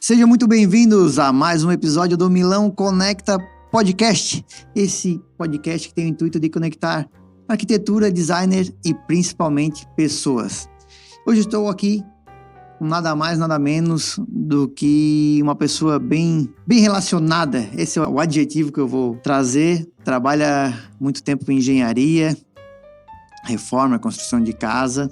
Sejam muito bem-vindos a mais um episódio do Milão Conecta Podcast. Esse podcast que tem o intuito de conectar arquitetura, designer e principalmente pessoas. Hoje estou aqui com nada mais, nada menos do que uma pessoa bem relacionada. Esse é o adjetivo que eu vou trazer. Trabalha muito tempo em engenharia, reforma, construção de casa.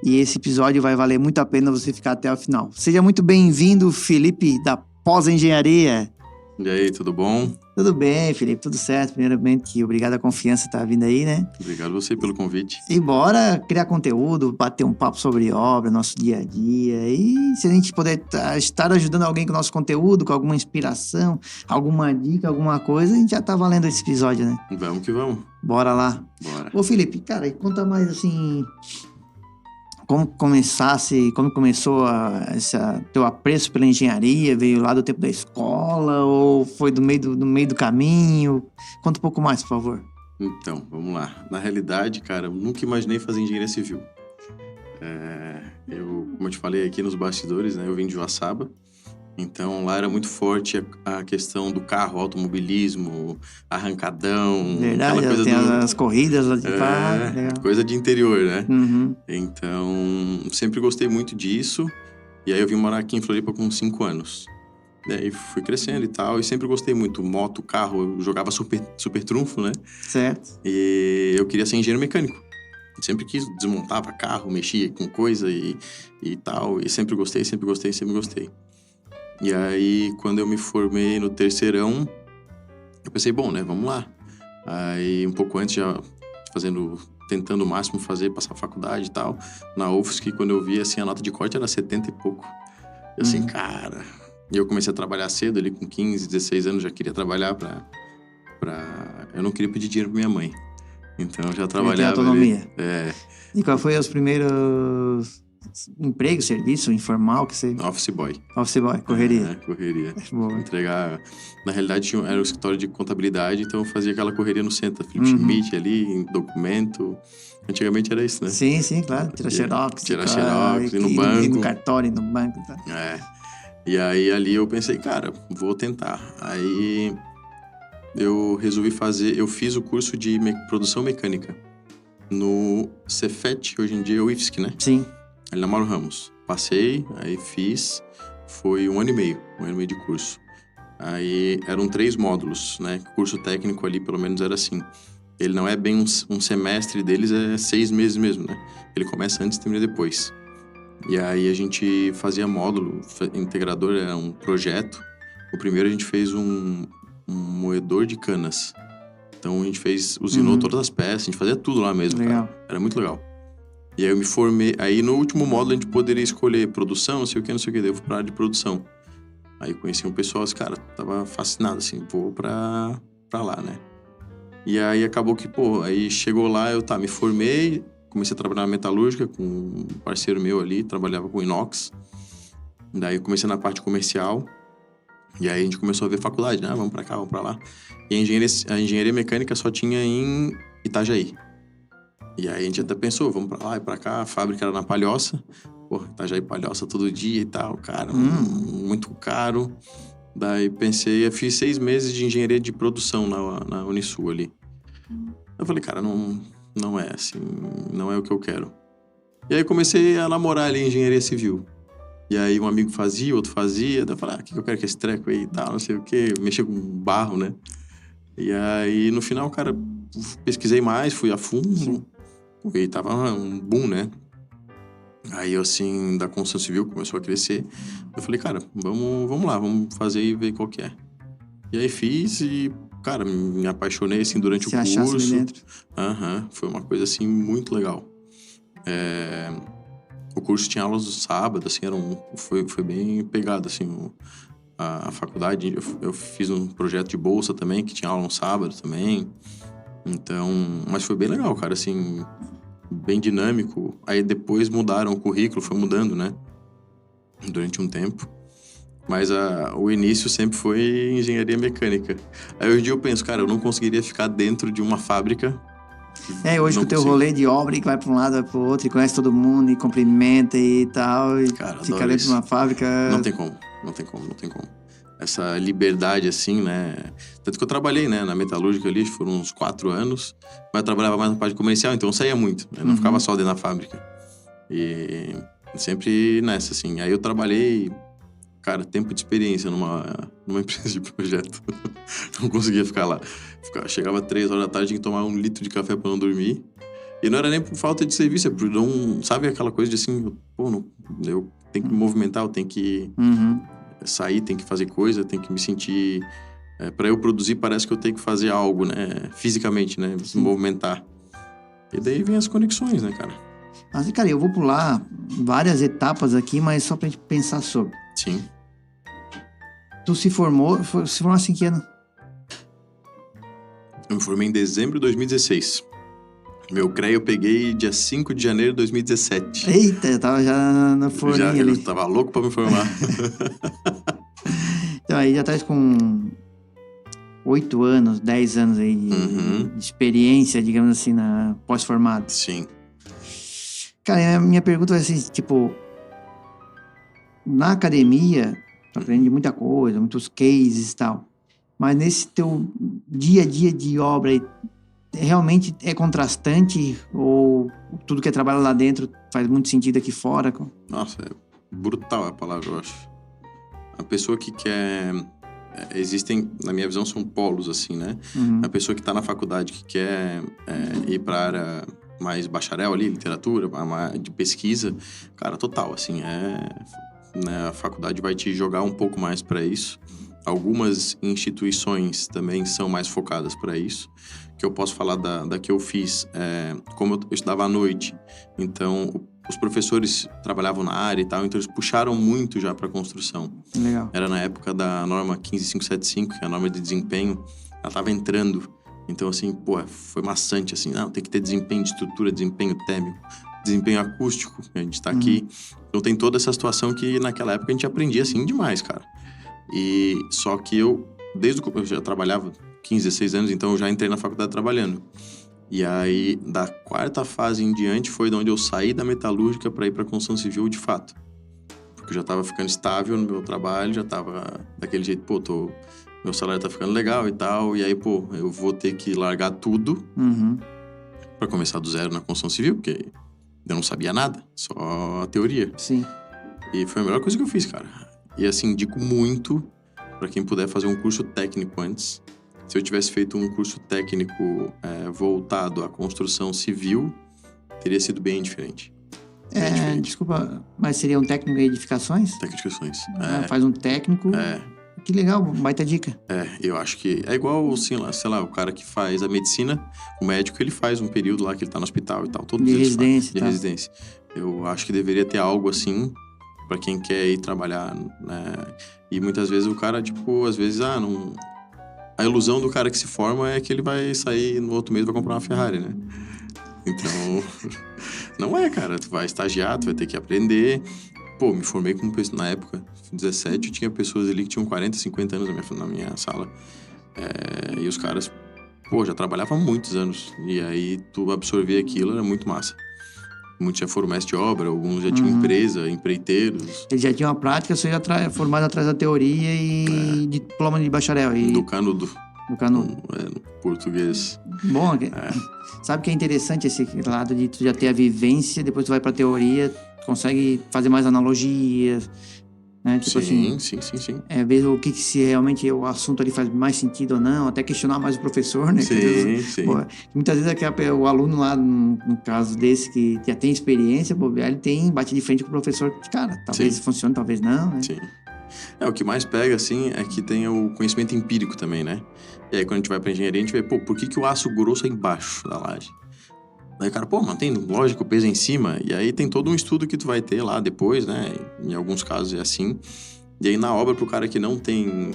E esse episódio vai valer muito a pena você ficar até o final. Seja muito bem-vindo, Felipe, da Pós-Engenharia. E aí, tudo bom? Tudo bem, Felipe, tudo certo. Primeiramente, obrigado a confiança que tá vindo aí, né? Obrigado você pelo convite. E bora criar conteúdo, bater um papo sobre obra, nosso dia a dia. E se a gente puder estar ajudando alguém com o nosso conteúdo, com alguma inspiração, alguma dica, alguma coisa, a gente já tá valendo esse episódio, né? Vamos que vamos. Bora lá. Bora. Ô, Felipe, cara, conta mais assim... Como começou esse teu apreço pela engenharia? Veio lá do tempo da escola ou foi do meio do caminho? Conta um pouco mais, por favor. Então, vamos lá. Na realidade, cara, eu nunca imaginei fazer engenharia civil. Como eu te falei aqui nos bastidores, né? Eu vim de Joaçaba. Então, lá era muito forte a questão do carro, automobilismo, arrancadão. Verdade, aquela coisa tem as corridas lá de coisa de interior, né? Uhum. Então, sempre gostei muito disso. E aí eu vim morar aqui em Floripa com 5 anos. E fui crescendo e tal. E sempre gostei muito. Moto, carro, eu jogava super trunfo, né? Certo. E eu queria ser engenheiro mecânico. Sempre quis, desmontava carro, mexia com coisa e tal. E sempre gostei. E aí, quando eu me formei no terceirão, eu pensei, bom, né, vamos lá. Aí, um pouco antes, já tentando o máximo passar a faculdade e tal. Na UFSC, quando eu vi, assim, a nota de corte era 70 e pouco. E assim, cara... E eu comecei a trabalhar cedo, ali com 15, 16 anos, já queria trabalhar Eu não queria pedir dinheiro pra minha mãe. Então, eu já trabalhava... autonomia. Ali, E qual foi os primeiros... emprego, serviço, informal que você... Office boy. Office boy, correria. Correria. Boa. Entregar... Na realidade, era um escritório de contabilidade, então eu fazia aquela correria no centro. Flip Schmidt ali, em documento. Antigamente era isso, né? Sim, claro. Tirar xerox. Ir no banco. Ir no cartório, no banco. Tá. E aí, ali eu pensei, cara, vou tentar. Aí, eu resolvi eu fiz o curso de produção mecânica. No Cefet, hoje em dia é o IFSC, né? Sim. Ali na Mauro Ramos. Passei, aí fiz, foi 1 ano e meio de curso. Aí eram 3 módulos, né? Curso técnico ali, pelo menos, era assim. Ele não é bem um semestre deles, é 6 meses mesmo, né? Ele começa antes e termina depois. E aí a gente fazia módulo, integrador era um projeto. O primeiro a gente fez um moedor de canas. Então a gente usinou todas as peças, a gente fazia tudo lá mesmo, legal. Cara. Era muito legal. E aí eu me formei, aí no último módulo a gente poderia escolher produção, não sei o que, daí eu fui pra área de produção. Aí conheci um pessoal, cara, tava fascinado, assim, vou pra lá, né? E aí acabou que, aí chegou lá, eu me formei, comecei a trabalhar na metalúrgica com um parceiro meu ali, trabalhava com inox. Daí eu comecei na parte comercial, e aí a gente começou a ver faculdade, né? Vamos pra cá, vamos pra lá. E a engenharia mecânica só tinha em Itajaí. E aí a gente até pensou, vamos pra lá e pra cá, a fábrica era na Palhoça. Itajaí Palhoça todo dia e tal, cara, muito caro. Daí pensei, eu fiz 6 meses de engenharia de produção na Unisul ali. Eu falei, cara, não é assim, não é o que eu quero. E aí comecei a namorar ali engenharia civil. E aí um amigo fazia, outro fazia, daí eu falei, o que eu quero com esse treco aí e tal, não sei o que, mexer com barro, né? E aí no final, cara, pesquisei mais, fui a fundo. Sim. E tava um boom, né? Aí, assim, da construção civil começou a crescer. Eu falei, cara, vamos lá, vamos fazer e ver qual que é. E aí fiz e, cara, me apaixonei, assim, durante o curso. Se achasse ali dentro. Foi uma coisa, assim, muito legal. O curso tinha aulas do sábado, assim, foi bem pegado, assim, a faculdade. Eu fiz um projeto de bolsa também, que tinha aula no sábado também. Então, mas foi bem legal, cara, assim, bem dinâmico. Aí depois mudaram o currículo, foi mudando, né? Durante um tempo. Mas o início sempre foi engenharia mecânica. Aí hoje em dia eu penso, cara, eu não conseguiria ficar dentro de uma fábrica Hoje com o teu rolê de obra e que vai pra um lado, vai pro outro, e conhece todo mundo, e cumprimenta e tal, e Cara, fica adoro dentro isso. de uma fábrica. Não tem como. Essa liberdade, assim, né? Tanto que eu trabalhei, né, na metalúrgica ali, foram uns 4 anos, mas eu trabalhava mais na parte comercial, então eu saía muito, né? Não ficava só dentro da fábrica. E sempre nessa, assim. Aí eu trabalhei, cara, tempo de experiência numa empresa de projeto. Não conseguia ficar lá. Chegava 3 horas da tarde, tinha que tomar 1 litro de café pra não dormir. E não era nem por falta de serviço, é por não... Sabe aquela coisa de assim, pô, não, eu tenho que me movimentar, eu tenho que sair, tenho que fazer coisa, tenho que me sentir... Pra eu produzir, parece que eu tenho que fazer algo, né? Fisicamente, né? Me movimentar. E daí vem as conexões, né, cara? Mas, cara, eu vou pular várias etapas aqui, mas só pra gente pensar sobre. Sim. Tu se formou assim que ano? Eu me formei em dezembro de 2016. Meu CREA eu peguei dia 5 de janeiro de 2017. Eita, eu tava já na forninha ali. Eu tava louco pra me formar. Então aí já tá com 8 anos, 10 anos aí de experiência, digamos assim, na pós-formado. Sim. Cara, a minha pergunta vai ser, tipo, na academia, tu aprende muita coisa, muitos cases e tal, mas nesse teu dia a dia de obra aí, realmente é contrastante ou tudo que é trabalho lá dentro faz muito sentido aqui fora? Nossa, é brutal a palavra, eu acho. A pessoa que quer... Existem, na minha visão, são polos, assim, né? A pessoa que tá na faculdade, que quer ir pra área mais bacharel ali, literatura, de pesquisa, cara, total, assim, né, a faculdade vai te jogar um pouco mais pra isso. Algumas instituições também são mais focadas para isso. Que eu posso falar da que eu fiz, como eu estudava à noite, então os professores trabalhavam na área e tal, então eles puxaram muito já para construção. Legal. Era na época da norma 15575, que é a norma de desempenho, ela estava entrando. Então, assim, pô, foi maçante, assim, não, tem que ter desempenho de estrutura, desempenho térmico, desempenho acústico, a gente tá aqui. Então tem toda essa situação que naquela época a gente aprendia, assim, demais, cara. E só que eu já trabalhava 15, 16 anos, então eu já entrei na faculdade trabalhando. E aí, da 4ª fase em diante, foi de onde eu saí da metalúrgica para ir para construção civil de fato. Porque eu já tava ficando estável no meu trabalho, já tava daquele jeito, pô, meu salário tá ficando legal e tal. E aí, pô, eu vou ter que largar tudo para começar do zero na construção civil, porque eu não sabia nada, só a teoria. Sim. E foi a melhor coisa que eu fiz, cara. E assim, indico muito para quem puder fazer um curso técnico antes. Se eu tivesse feito um curso técnico voltado à construção civil, teria sido bem diferente. Bem diferente. Desculpa, mas seria um técnico em edificações? Edificações. Faz um técnico. Que legal, baita dica. Eu acho que é igual, assim, sei lá, o cara que faz a medicina, o médico, ele faz um período lá que ele tá no hospital e tal. Todos de residência. De residência. Eu acho que deveria ter algo assim para quem quer ir trabalhar, né? E muitas vezes o cara, tipo, às vezes, não... A ilusão do cara que se forma é que ele vai sair no outro mês e vai comprar uma Ferrari, né? Então, não é, cara. Tu vai estagiar, tu vai ter que aprender. Pô, me formei com na época, 17, tinha pessoas ali que tinham 40, 50 anos na minha sala. E os caras, pô, já trabalhavam há muitos anos. E aí, tu absorver aquilo era muito massa. Muitos já foram mestre de obra, alguns já tinham empresa, empreiteiros. Eles já tinham a prática, você já formado atrás da teoria e diploma de bacharel. Do canudo. Do canudo. No português. Bom, sabe que é interessante esse lado de tu já ter a vivência, depois tu vai pra teoria, consegue fazer mais analogias, né? Tipo sim. Ver o que se realmente o assunto ali faz mais sentido ou não, até questionar mais o professor, né? Sim. Pô, muitas vezes o aluno lá, no caso desse, que já tem experiência, pô, ele bate de frente com o professor, cara, talvez funcione, talvez não, né? Sim. O que mais pega, assim, é que tem o conhecimento empírico também, né? E aí, quando a gente vai pra engenharia, a gente vê, pô, por que o aço grosso é embaixo da laje? Daí o cara, pô, mantém lógico o peso em cima. E aí tem todo um estudo que tu vai ter lá depois, né? Em alguns casos é assim. E aí na obra, pro cara que não tem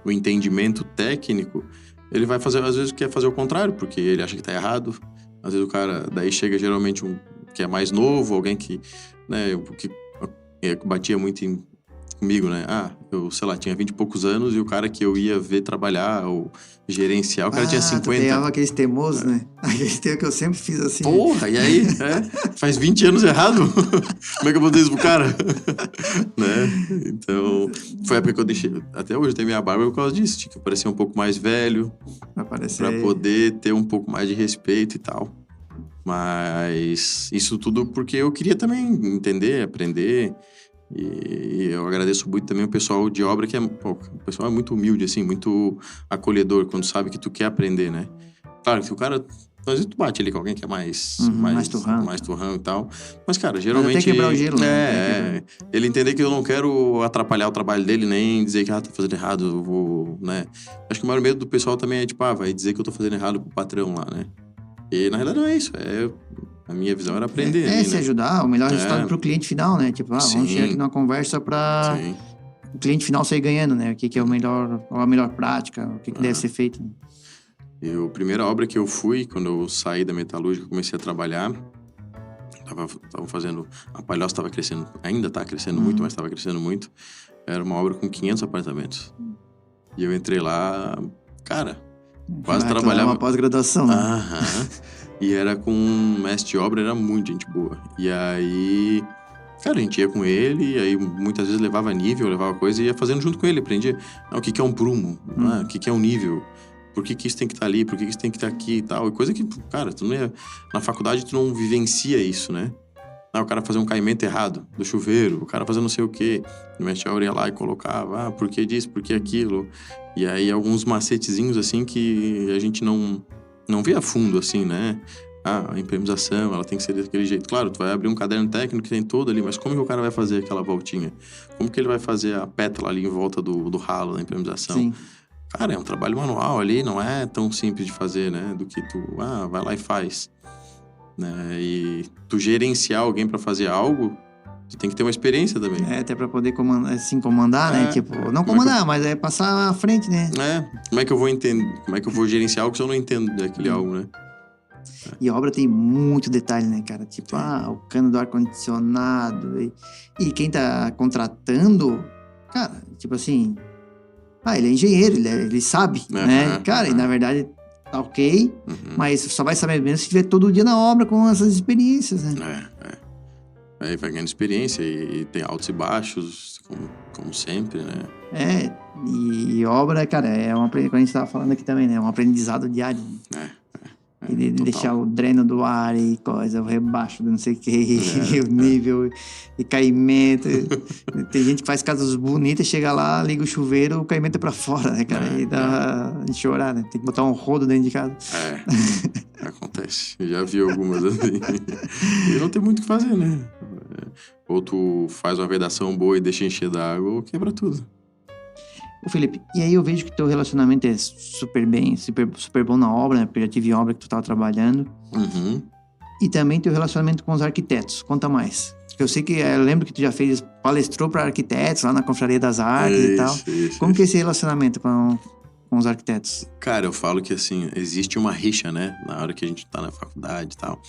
o entendimento técnico, ele vai fazer, às vezes quer fazer o contrário, porque ele acha que tá errado. Às vezes o cara, daí chega geralmente um que é mais novo, alguém que, né, que batia muito comigo, né? Eu, sei lá, tinha 20 e poucos anos e o cara que eu ia ver trabalhar ou gerenciar, o cara tinha 50. Tu tem aqueles teimosos, né? Aqueles teimos que eu sempre fiz assim. Porra, e aí? Faz 20 anos errado? Como é que eu vou dizer isso pro cara? Né? Então, foi a época que eu deixei. Até hoje eu tenho minha barba por causa disso. Tinha que parecer um pouco mais velho. Pra poder ter um pouco mais de respeito e tal. Mas isso tudo porque eu queria também entender, aprender. E eu agradeço muito também o pessoal de obra, que o pessoal é muito humilde, assim, muito acolhedor, quando sabe que tu quer aprender, né? Claro que o cara... Às vezes tu bate ali com alguém que é mais turrão e tal. Mas, cara, geralmente... Mas até quebrar o gelo, né? Ele entender que eu não quero atrapalhar o trabalho dele, nem dizer que, tá fazendo errado, eu vou, né? Acho que o maior medo do pessoal também é, tipo, vai dizer que eu tô fazendo errado pro patrão lá, né? E, na realidade, não é isso. A minha visão era aprender. Se ajudar, o melhor resultado pro cliente final, né? Tipo, vamos chegar aqui numa conversa pra o cliente final sair ganhando, né? O que é a melhor prática, o que deve ser feito. Né? A primeira obra que eu fui, quando eu saí da metalúrgica, comecei a trabalhar, tava fazendo... A Palhoça estava crescendo, ainda tá crescendo muito, mas estava crescendo muito. Era uma obra com 500 apartamentos. E eu entrei lá, cara, quase trabalhava... uma pós-graduação, né? E era com um mestre de obra, era muito gente boa. E aí... Cara, a gente ia com ele, e aí muitas vezes levava nível, levava coisa, e ia fazendo junto com ele, aprendia o que é um prumo, o que é um nível... Por que isso tem que estar ali? Por que isso tem que estar aqui e tal? E coisa que, cara, na faculdade tu não vivencia isso, né? O cara fazer um caimento errado do chuveiro, o cara fazer não sei o quê. O mestre ia lá e colocava, por que disso, por que aquilo? E aí alguns macetezinhos, assim, que a gente não vê a fundo, assim, né? A impermeabilização, ela tem que ser daquele jeito. Claro, tu vai abrir um caderno técnico que tem todo ali, mas como que o cara vai fazer aquela voltinha? Como que ele vai fazer a pétala ali em volta do ralo da impermeabilização? Sim. Cara, é um trabalho manual ali, não é tão simples de fazer, né? Do que tu, vai lá e faz. Né? E tu gerenciar alguém pra fazer algo, tu tem que ter uma experiência também. Até pra poder comandar, né? Tipo, não comandar, mas é passar à frente, né? Como é que eu vou entender? Como é que eu vou gerenciar algo se eu não entendo daquele algo, né? E a obra tem muito detalhe, né, cara? Tipo, o cano do ar-condicionado. E quem tá contratando, cara, tipo assim... ele é engenheiro, ele sabe, né? Cara, e na verdade tá ok, mas só vai saber mesmo se estiver todo dia na obra com essas experiências, né? Aí vai ganhando experiência e tem altos e baixos, como sempre, né? E obra, cara, como a gente tava falando aqui também, né? É um aprendizado diário. E de deixar o dreno do ar e coisa, o rebaixo do não sei o que, o nível e caimento. Tem gente que faz casas bonitas, chega lá, liga o chuveiro, o caimento é pra fora, né, cara? E dá de chorar, né? Tem que botar um rodo dentro de casa. Acontece. Eu já vi algumas assim. E não tem muito o que fazer, né? Ou tu faz uma vedação boa e deixa encher d'água, ou quebra tudo. Ô Felipe, e aí eu vejo que teu relacionamento é super bom na obra, né? Porque eu já tive obra que tu tava trabalhando. E também teu relacionamento com os arquitetos. Conta mais. Porque eu sei que, eu lembro que tu já palestrou para arquitetos lá na Confraria das Artes e tal. Como que é esse relacionamento com os arquitetos? Cara, eu falo que assim, existe uma rixa, né? Na hora que a gente tá na faculdade e tal.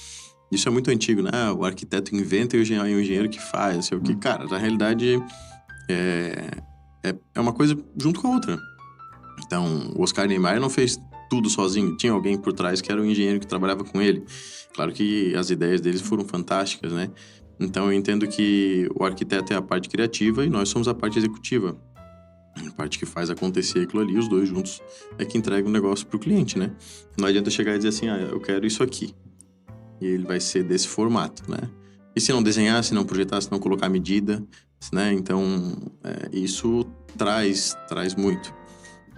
Isso é muito antigo, né? O arquiteto inventa e o engenheiro que faz, não sei o que. Cara, na realidade, é uma coisa junto com a outra. Então, o Oscar Niemeyer não fez tudo sozinho. Tinha alguém por trás que era o engenheiro que trabalhava com ele. Claro que as ideias deles foram fantásticas, né? Então, eu entendo que o arquiteto é a parte criativa e nós somos a parte executiva. A parte que faz acontecer aquilo ali, os dois juntos, é que entrega o negócio pro cliente, né? Não adianta chegar e dizer assim, eu quero isso aqui. E ele vai ser desse formato, né? E se não desenhar, se não projetar, se não colocar medida, né? Então, isso traz muito.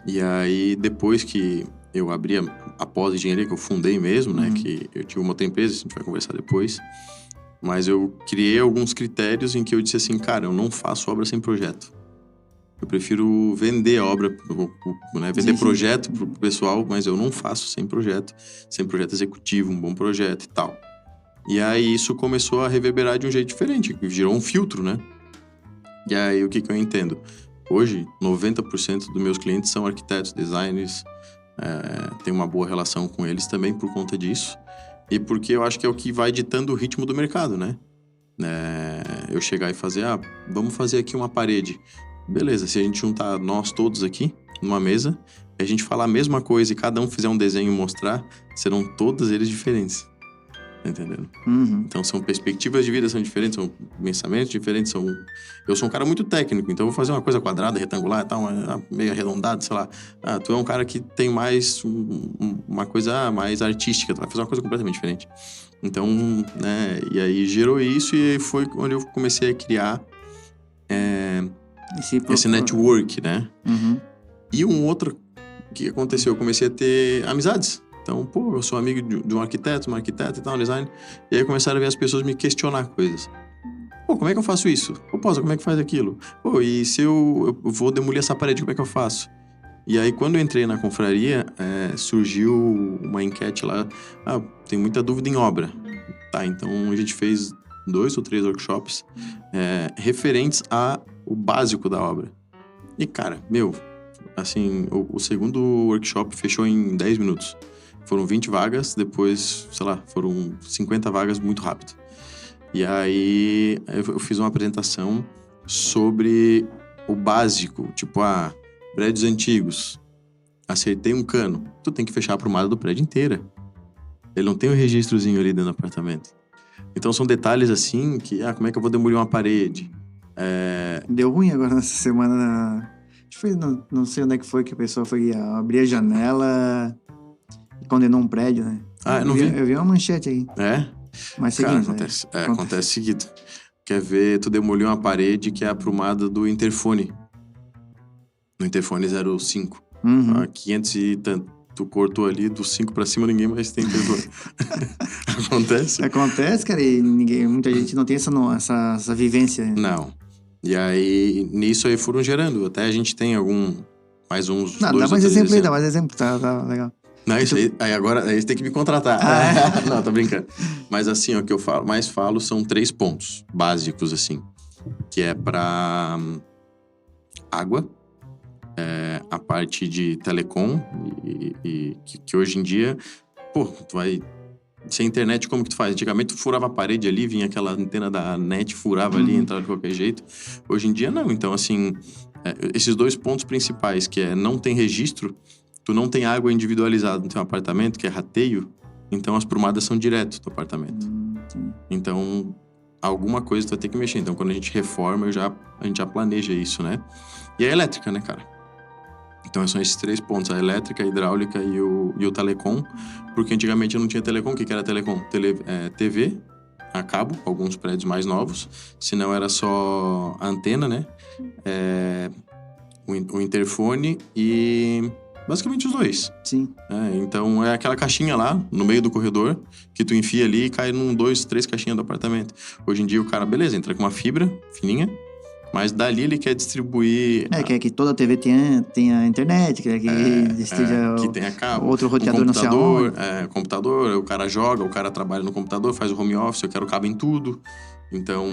E aí, depois que eu abri a pós-engenharia, que eu fundei mesmo, né? Que eu tive uma outra empresa, a gente vai conversar depois. Mas eu criei alguns critérios em que eu disse assim, cara, eu não faço obra sem projeto. Eu prefiro vender a obra, né? Vender projeto pro pessoal, mas eu não faço sem projeto executivo, um bom projeto e tal. E aí isso começou a reverberar de um jeito diferente, virou um filtro, né? E aí o que eu entendo? Hoje, 90% dos meus clientes são arquitetos, designers, tenho uma boa relação com eles também por conta disso. E porque eu acho que é o que vai ditando o ritmo do mercado, né? eu chegar e fazer, vamos fazer aqui uma parede. Beleza, se a gente juntar nós todos aqui numa mesa, a gente falar a mesma coisa e cada um fizer um desenho e mostrar, serão todos eles diferentes. Tá entendendo? Uhum. Então são perspectivas de vida são diferentes, são pensamentos diferentes, eu sou um cara muito técnico, então eu vou fazer uma coisa quadrada, retangular e tal, meio arredondada, sei lá. Tu é um cara que tem mais uma coisa mais artística, tu vai fazer uma coisa completamente diferente. Então, né, e aí gerou isso e foi onde eu comecei a criar esse network, né? Uhum. E um outro que aconteceu, eu comecei a ter amizades. Então, pô, eu sou amigo de um arquiteto e tal, um design. E aí começaram a ver as pessoas me questionar coisas. Pô, como é que eu faço isso? Pô, Posa, como é que faz aquilo? Pô, e se eu vou demolir essa parede, como é que eu faço? E aí, quando eu entrei na confraria, surgiu uma enquete lá. Tem muita dúvida em obra. Tá, então a gente fez 2 ou 3 workshops referentes ao básico da obra. E, cara, assim, o segundo workshop fechou em 10 minutos. Foram 20 vagas, depois, sei lá, foram 50 vagas muito rápido. E aí eu fiz uma apresentação sobre o básico, tipo, prédios antigos. Acertei um cano. Tu tem que fechar a prumada do prédio inteira. Ele não tem um registrozinho ali dentro do apartamento. Então são detalhes assim que, como é que eu vou demolir uma parede? Deu ruim agora nessa semana. Acho que foi, não sei onde é que foi que a pessoa foi abrir a janela e condenou um prédio, né? Eu não vi. Eu vi uma manchete aí. Mas seguinte, acontece o seguinte. Quer ver, tu demoliu uma parede que é a aprumada do interfone. No interfone 05. Uhum. 500 e tanto. Tu cortou ali, do 5 pra cima, ninguém mais tem interfone. Acontece? Acontece, cara, e muita gente não tem essa vivência. Não. E aí, nisso aí foram gerando. Até a gente tem mais uns Não, dois dá mais exemplo aí, dá mais exemplo. Tá legal. Não, isso aí agora você tem que me contratar. Não, tô brincando. Mas assim, o que eu mais falo são 3 pontos básicos, assim. Que é pra água, a parte de telecom, e que hoje em dia, pô, tu vai... Sem internet, como que tu faz? Antigamente tu furava a parede ali, vinha aquela antena da net, furava ali, entrava de qualquer jeito. Hoje em dia não. Então, assim, esses 2 pontos principais, que não tem registro, tu não tem água individualizada no teu apartamento, que é rateio, então as prumadas são direto do apartamento. Então, alguma coisa tu vai ter que mexer. Então, quando a gente reforma, a gente já planeja isso, né? E a elétrica, né, cara? Então, são esses 3 pontos, a elétrica, a hidráulica e o telecom, porque antigamente eu não tinha telecom. O que era telecom? TV, a cabo, alguns prédios mais novos, senão era só a antena, né? O interfone e... Basicamente os 2. Sim. Então é aquela caixinha lá, no meio do corredor, que tu enfia ali e cai 2, 3 caixinhas do apartamento. Hoje em dia o cara, beleza, entra com uma fibra fininha, mas dali ele quer distribuir... quer que toda a TV tenha internet, quer que esteja que tenha cabo, outro roteador no computador. Computador, o cara joga, o cara trabalha no computador, faz o home office, eu quero cabo em tudo. Então,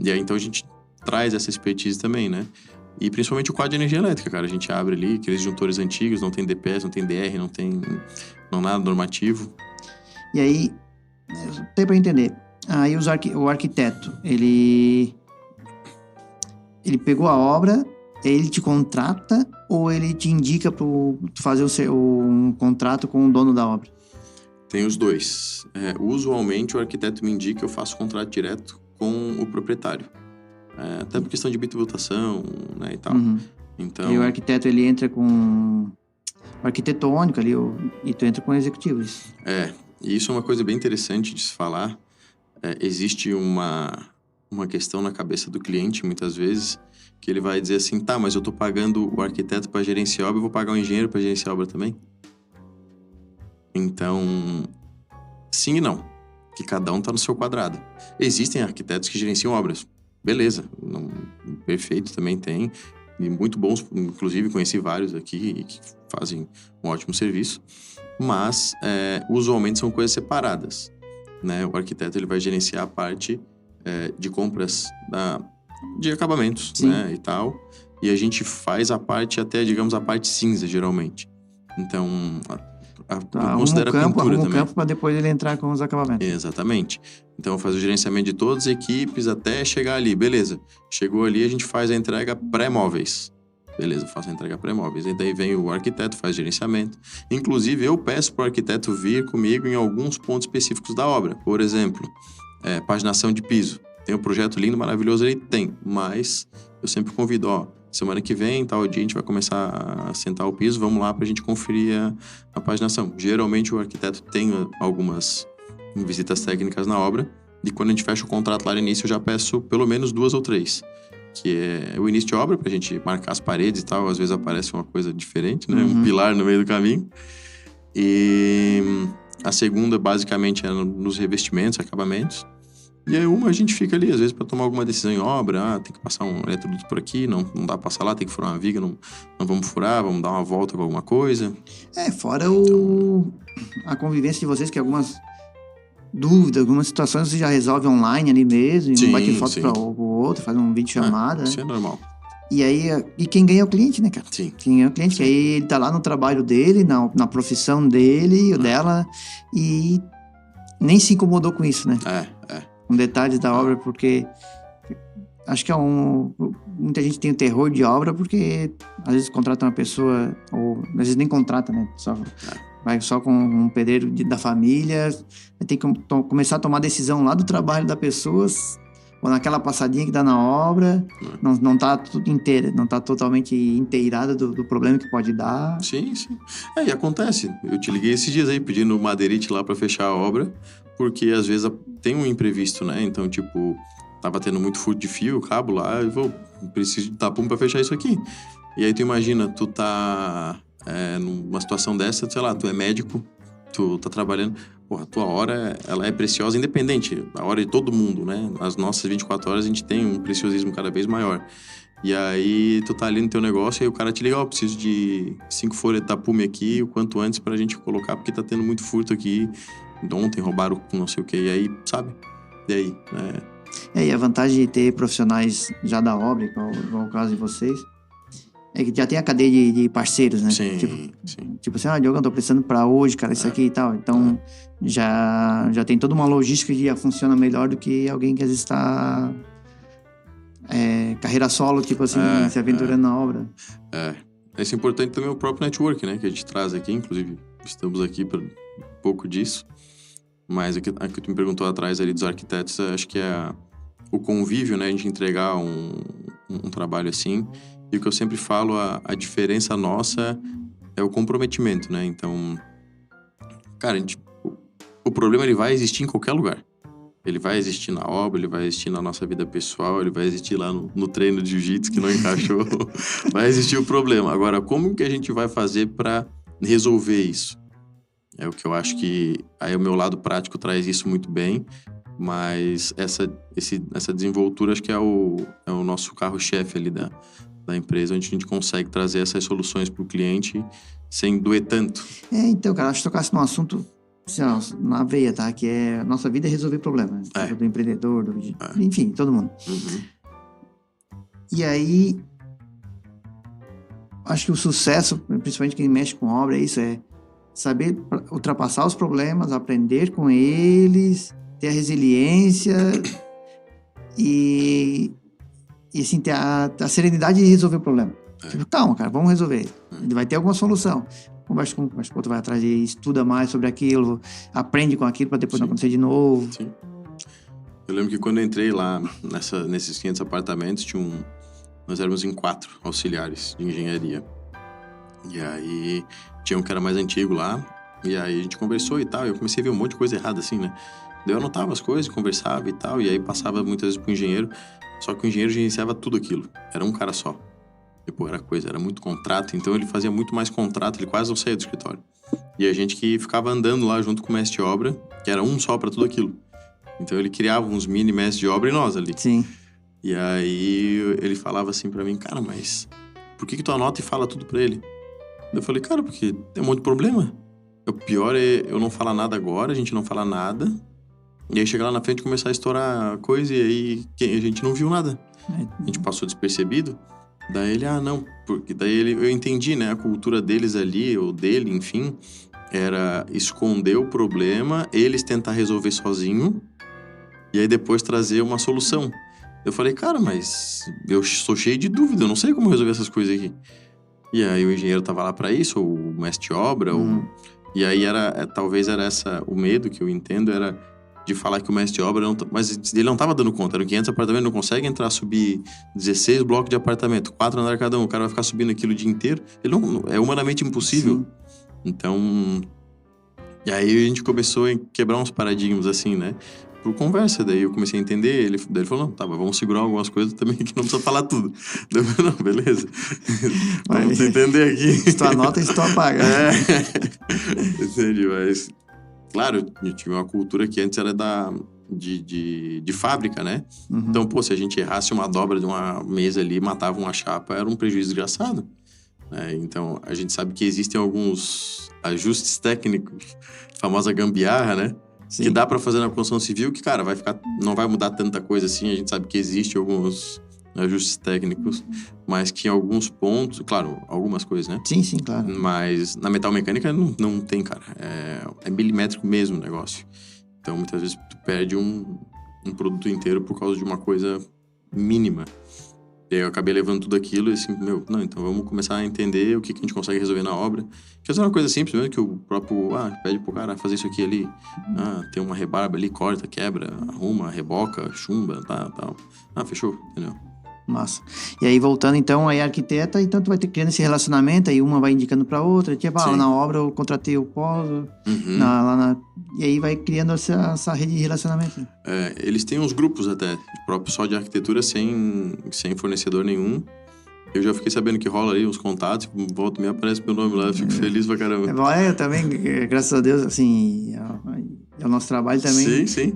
então a gente traz essa expertise também, né? E principalmente o quadro de energia elétrica, cara. A gente abre ali aqueles disjuntores antigos, não tem DPS, não tem DR, não tem nada normativo. E aí, tem pra entender. Aí o arquiteto, ele pegou a obra, ele te contrata ou ele te indica para fazer um contrato com o dono da obra? Tem os 2. Usualmente o arquiteto me indica, eu faço contrato direto com o proprietário. Até por questão de tributação, né, e tal. Uhum. Então... E o arquiteto, ele entra com o arquitetônico ali, e tu entra com executivos. E isso é uma coisa bem interessante de se falar. Existe uma questão na cabeça do cliente, muitas vezes, que ele vai dizer assim, tá, mas eu tô pagando o arquiteto para gerenciar a obra, eu vou pagar o engenheiro para gerenciar a obra também? Então, sim e não. Que cada um tá no seu quadrado. Existem arquitetos que gerenciam obras. Beleza, perfeito, também tem. E muito bons, inclusive conheci vários aqui que fazem um ótimo serviço. Mas, usualmente são coisas separadas, né? O arquiteto ele vai gerenciar a parte de compras de acabamentos, né? E tal. E a gente faz a parte até, digamos, a parte cinza, geralmente. Então... considera a pintura também. Arruma o campo para depois ele entrar com os acabamentos. Exatamente. Então, faz o gerenciamento de todas as equipes até chegar ali. Beleza. Chegou ali, a gente faz a entrega pré-móveis. Beleza, faço a entrega pré-móveis. E daí vem o arquiteto, faz gerenciamento. Inclusive, eu peço para o arquiteto vir comigo em alguns pontos específicos da obra. Por exemplo, paginação de piso. Tem um projeto lindo, maravilhoso ali? Tem. Mas eu sempre convido, semana que vem, tal dia, a gente vai começar a sentar o piso, vamos lá para a gente conferir a paginação. Geralmente, o arquiteto tem algumas visitas técnicas na obra. E quando a gente fecha o contrato lá no início, eu já peço pelo menos 2 ou 3. Que é o início de obra, pra gente marcar as paredes e tal. Às vezes aparece uma coisa diferente, né? Um pilar no meio do caminho. E a segunda, basicamente, é nos revestimentos, acabamentos. E aí a gente fica ali, às vezes, pra tomar alguma decisão em obra. Tem que passar um eletroduto por aqui, não dá pra passar lá, tem que furar uma viga, não vamos furar, vamos dar uma volta com alguma coisa. Fora a convivência de vocês, que algumas dúvidas, algumas situações você já resolve online ali mesmo, Sim, um bate foto sim. para o outro, faz um vídeo chamada. Isso é normal. E aí, quem ganha é o cliente, né, cara? Sim. Quem ganha é o cliente, que aí ele tá lá no trabalho dele, na profissão dele ou dela, e nem se incomodou com isso, né? Com detalhes da obra, porque acho que muita gente tem o terror de obra, porque às vezes contrata uma pessoa, ou às vezes nem contrata, né? Vai só com um pedreiro da família, tem que começar a tomar decisão lá do trabalho da pessoa, ou naquela passadinha que dá na obra, não tá tudo inteira, não tá totalmente inteirada do problema que pode dar. Sim. E acontece. Eu te liguei esses dias aí pedindo o madeirite lá pra fechar a obra, porque às vezes tem um imprevisto, né? Então, tipo, tava tendo muito furo de fio, cabo lá, e preciso de tapume pra fechar isso aqui. E aí tu imagina, tu tá numa situação dessa, sei lá, tu é médico, tu tá trabalhando, porra, a tua hora, ela é preciosa, independente, a hora de todo mundo, né? As nossas 24 horas a gente tem um preciosismo cada vez maior. E aí tu tá ali no teu negócio, aí o cara te liga, preciso de 5 folhas de tapume aqui, o quanto antes pra gente colocar, porque tá tendo muito furto aqui, ontem roubaram não sei o que, e aí, sabe? E aí, E a vantagem de ter profissionais já da obra, igual o caso de vocês, é que já tem a cadeia de parceiros, né? Sim. Tipo assim, Diogo, eu tô precisando pra hoje, cara, isso aqui e tal. Então, já tem toda uma logística que já funciona melhor do que alguém que às vezes tá carreira solo, tipo assim, se aventurando na obra. Isso é importante também o próprio network, né? Que a gente traz aqui, inclusive, estamos aqui para um pouco disso. Mas a que tu me perguntou atrás ali dos arquitetos, acho que é o convívio, né? A gente entregar um trabalho assim. E o que eu sempre falo, a diferença nossa é o comprometimento, né? Então, cara, o problema ele vai existir em qualquer lugar. Ele vai existir na obra, ele vai existir na nossa vida pessoal, ele vai existir lá no treino de jiu-jitsu que não encaixou. Vai existir o problema. Agora, como que a gente vai fazer para resolver isso? É o que eu acho que aí o meu lado prático traz isso muito bem, mas essa desenvoltura acho que é o nosso carro-chefe ali da empresa, onde a gente consegue trazer essas soluções para o cliente sem doer tanto. Então, cara, acho que tocasse num assunto assim, na veia, tá? Que é a nossa vida é resolver problemas. Do empreendedor, enfim, todo mundo. E aí, acho que o sucesso, principalmente quem mexe com obra, é isso, saber ultrapassar os problemas, aprender com eles, ter a resiliência e assim, ter a serenidade de resolver o problema. Tipo, calma, cara, vamos resolver. Vai ter alguma solução. Conversa com o outro, vai atrás, estuda mais sobre aquilo, aprende com aquilo para depois não acontecer de novo. Sim. Eu lembro que quando eu entrei lá nesses 500 apartamentos, nós éramos em 4 auxiliares de engenharia. E aí, tinha um que era mais antigo lá, e aí a gente conversou e tal, e eu comecei a ver um monte de coisa errada assim, né? Daí eu anotava as coisas, conversava e tal, e aí passava muitas vezes pro engenheiro, só que o engenheiro gerenciava tudo aquilo, era um cara só. Era muito contrato, então ele fazia muito mais contrato, ele quase não saía do escritório. E a gente que ficava andando lá junto com o mestre de obra, que era um só pra tudo aquilo. Então ele criava uns mini mestres de obra e nós ali. Sim. E aí ele falava assim pra mim, cara, mas por que tu anota e fala tudo pra ele? Eu falei, cara, porque tem um monte de problema. O pior é eu não falar nada agora, a gente não falar nada. E aí chegar lá na frente e começar a estourar coisa e aí a gente não viu nada. A gente passou despercebido. Daí ele, não, porque daí eu entendi, né, a cultura deles ali, ou dele, enfim, era esconder o problema, eles tentar resolver sozinho, e aí depois trazer uma solução. Eu falei, cara, mas eu sou cheio de dúvida, eu não sei como resolver essas coisas aqui. E aí o engenheiro tava lá para isso, ou o mestre de obra, e aí talvez era o medo que eu entendo, era de falar que o mestre de obra mas ele não tava dando conta, eram 500 apartamentos, não consegue subir 16 blocos de apartamento, 4 andares cada um, o cara vai ficar subindo aquilo o dia inteiro, é humanamente impossível. Sim. Então, e aí a gente começou a quebrar uns paradigmas assim, né? Por conversa, daí eu comecei a entender, daí ele falou, não, tá, mas vamos segurar algumas coisas também que não precisa falar tudo. Daí eu falei, não, beleza. Vamos entender aqui. Se tu anota, se tu apaga. Entendi, mas... Claro, eu tinha uma cultura que antes era de fábrica, né? Então, pô, se a gente errasse uma dobra de uma mesa ali, matava uma chapa, era um prejuízo desgraçado. Então, a gente sabe que existem alguns ajustes técnicos, a famosa gambiarra, né? Sim. Que dá pra fazer na construção civil, que, cara, não vai mudar tanta coisa assim. A gente sabe que existem alguns ajustes técnicos, mas que em alguns pontos... Claro, algumas coisas, né? Sim, sim, claro. Mas na metal mecânica não tem, cara. É milimétrico mesmo o negócio. Então, muitas vezes, tu perde um produto inteiro por causa de uma coisa mínima. E aí eu acabei levando tudo aquilo e assim, não, então vamos começar a entender o que a gente consegue resolver na obra. Que é uma coisa simples mesmo, que o próprio, pede pro cara fazer isso aqui ali. Tem uma rebarba ali, corta, quebra, arruma, reboca, chumba, tal. Fechou, entendeu? Massa. E aí, voltando, então, aí arquiteta, então tu vai ter criando esse relacionamento, aí uma vai indicando pra outra, tipo, na obra eu contratei o Pós, e aí vai criando essa rede de relacionamento. Eles têm uns grupos até, próprio só de arquitetura, sem fornecedor nenhum. Eu já fiquei sabendo que rola ali uns contatos, volta e me aparece meu nome lá, eu fico feliz pra caramba. Eu também, graças a Deus, assim, é o nosso trabalho também. Sim.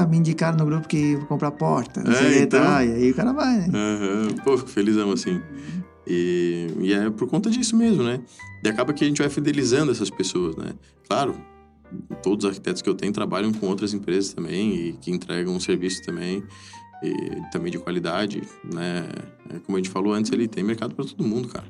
Me indicaram no grupo que vou comprar porta, então... e aí o cara vai, né? Pô, fico felizão, assim. E é por conta disso mesmo, né? E acaba que a gente vai fidelizando essas pessoas, né? Claro, todos os arquitetos que eu tenho trabalham com outras empresas também e que entregam um serviço também. E também de qualidade, né? Como a gente falou antes, ele tem mercado para todo mundo, cara.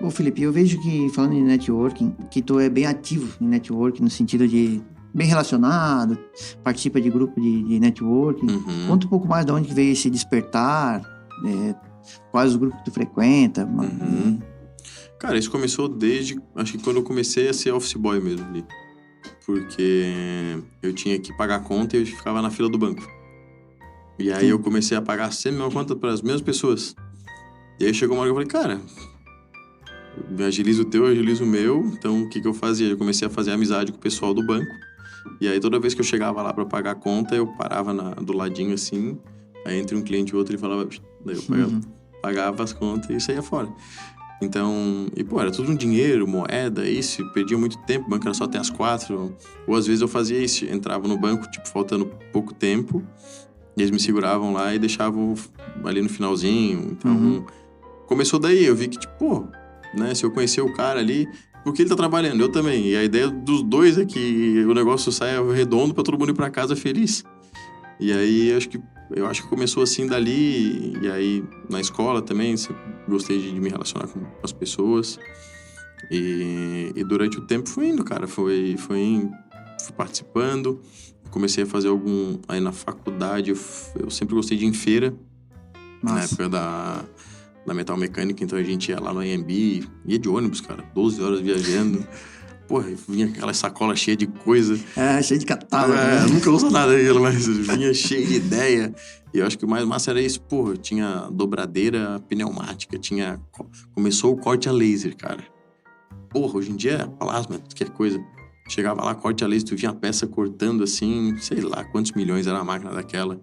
Ô, Felipe, eu vejo que, falando em networking, que tu é bem ativo em networking, no sentido de bem relacionado, participa de grupo de networking. Conta um pouco mais de onde veio esse despertar, quais os grupos que tu frequenta. Cara, isso começou desde, acho que quando eu comecei a ser office boy mesmo ali. Porque eu tinha que pagar a conta e eu ficava na fila do banco. E aí eu comecei a pagar sempre a mesma conta para as mesmas pessoas. E aí chegou uma hora que eu falei, cara, agiliza o teu, agiliza o meu. Então o que eu fazia? Eu comecei a fazer amizade com o pessoal do banco. E aí toda vez que eu chegava lá para pagar a conta, eu parava do ladinho assim. Aí entre um cliente e outro ele falava, daí eu pagava as contas e saía fora. Então, era tudo um dinheiro, moeda, isso, perdia muito tempo, o banco era só até as 4. Ou às vezes eu fazia isso, entrava no banco, faltando pouco tempo. E eles me seguravam lá e deixavam ali no finalzinho. Então, começou daí. Eu vi que, né? Se eu conhecer o cara ali, porque ele tá trabalhando, eu também. E a ideia dos dois é que o negócio saia redondo pra todo mundo ir pra casa feliz. E aí, eu acho que começou assim dali. E aí, na escola também, gostei de me relacionar com as pessoas. E durante o tempo fui indo, cara. Fui participando. Comecei a fazer aí na faculdade, eu sempre gostei de ir em feira. Nossa. Na época da metal mecânica, então a gente ia lá no AMB, ia de ônibus, cara, 12 horas viajando. Vinha aquela sacola cheia de coisa. Cheia de catálogo. Nunca uso nada daquilo, mas vinha cheia de ideia. E eu acho que o mais massa era isso, tinha dobradeira pneumática, começou o corte a laser, cara. Hoje em dia é plasma, qualquer coisa. Chegava lá, corte a laser, tu vinha a peça cortando assim, sei lá quantos milhões era a máquina daquela.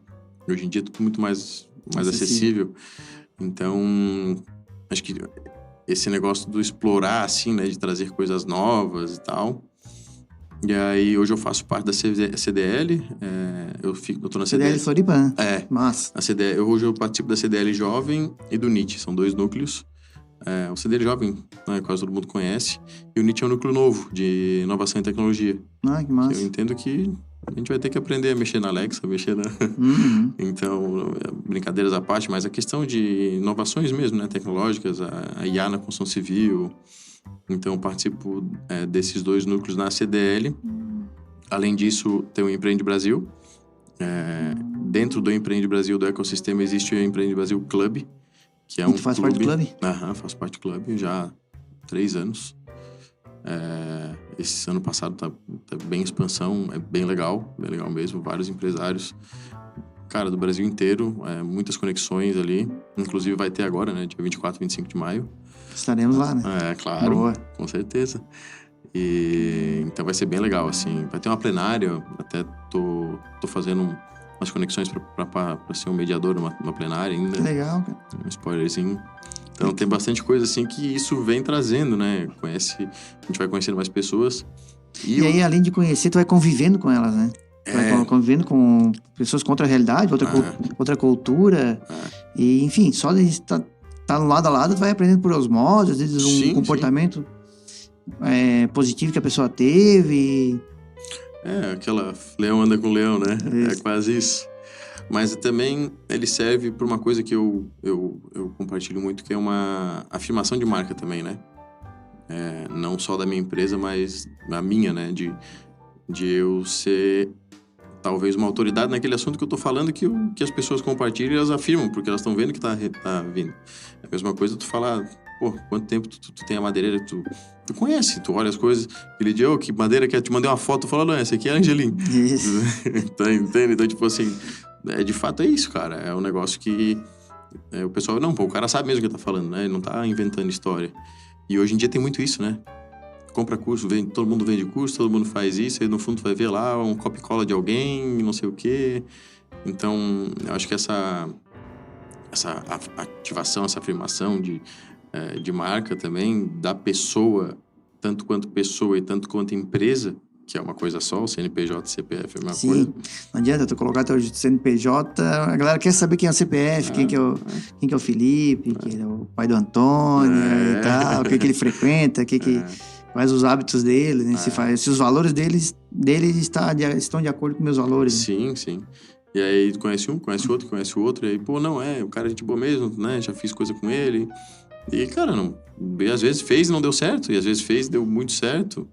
Hoje em dia é tudo muito mais acessível. Então, acho que esse negócio do explorar, assim, né, de trazer coisas novas e tal. E aí, hoje eu faço parte da CDL, eu tô na CDL Floripa, né? Massa. Hoje eu participo da CDL Jovem e do NIT, são 2 núcleos. O CDL Jovem, né, quase todo mundo conhece, e o NIT é um núcleo novo de inovação e tecnologia. Que massa. Eu entendo que a gente vai ter que aprender a mexer na Alexa, mexer na... Então, brincadeiras à parte, mas a questão de inovações mesmo, né, tecnológicas, a IA na construção civil. Então, participo desses 2 núcleos na CDL. Além disso, tem o Empreende Brasil, dentro do Empreende Brasil, do ecossistema, existe o Empreende Brasil Club, que é E tu faz parte do clube? Faço parte do clube já há 3 anos. Esse ano passado tá bem em expansão, é bem legal mesmo, vários empresários, cara, do Brasil inteiro, muitas conexões ali, inclusive vai ter agora, né, dia 24, 25 de maio. Estaremos lá, né? Claro, Boa. Com certeza. E então vai ser bem legal, assim, vai ter uma plenária, até tô fazendo umas conexões para ser um mediador numa plenária ainda. Que legal, cara. Um spoilerzinho. Então tem bastante coisa assim que isso vem trazendo, né? A gente vai conhecendo mais pessoas. E aí, além de conhecer, tu vai convivendo com elas, né? Tu vai convivendo com pessoas com outra realidade, outra cultura. E, enfim, só de estar lado a lado, tu vai aprendendo por osmose, às vezes um comportamento positivo que a pessoa teve. Aquela leão anda com leão, né? É quase isso. Mas também ele serve para uma coisa que eu compartilho muito, que é uma afirmação de marca também, né? Não só da minha empresa, mas a minha, né? De eu ser talvez uma autoridade naquele assunto que eu tô falando, que as pessoas compartilham e elas afirmam, porque elas estão vendo que tá vindo. É a mesma coisa tu falar, pô, quanto tempo tu tem a madeireira que tu conhece, tu olha as coisas, aquele dia, que madeira que eu te mandei uma foto, tu fala, não, essa aqui é a Angelim. Isso. Entende? Então, tipo assim, de fato é isso, cara. É um negócio que o pessoal, não, pô, o cara sabe mesmo o que tá falando, né? Ele não tá inventando história. E hoje em dia tem muito isso, né? Compra curso, todo mundo vende curso, todo mundo faz isso, e no fundo tu vai ver lá um copy-cola de alguém, não sei o quê. Então, eu acho que essa ativação, essa afirmação de marca também, da pessoa, tanto quanto pessoa e tanto quanto empresa, que é uma coisa só, o CNPJ e CPF é uma coisa. Não adianta tu colocar teu CNPJ, a galera quer saber quem é o CPF, quem que é o Felipe, quem é o pai do Antônio e tal, o que ele frequenta, quais os hábitos dele, né? Se os valores dele estão de acordo com meus valores. Sim, né? Sim. E aí conhece um, conhece o outro, e aí, pô, não, o cara é gente boa mesmo, né? Já fiz coisa com ele. E, cara, às vezes fez e não deu certo, e às vezes fez e deu muito certo.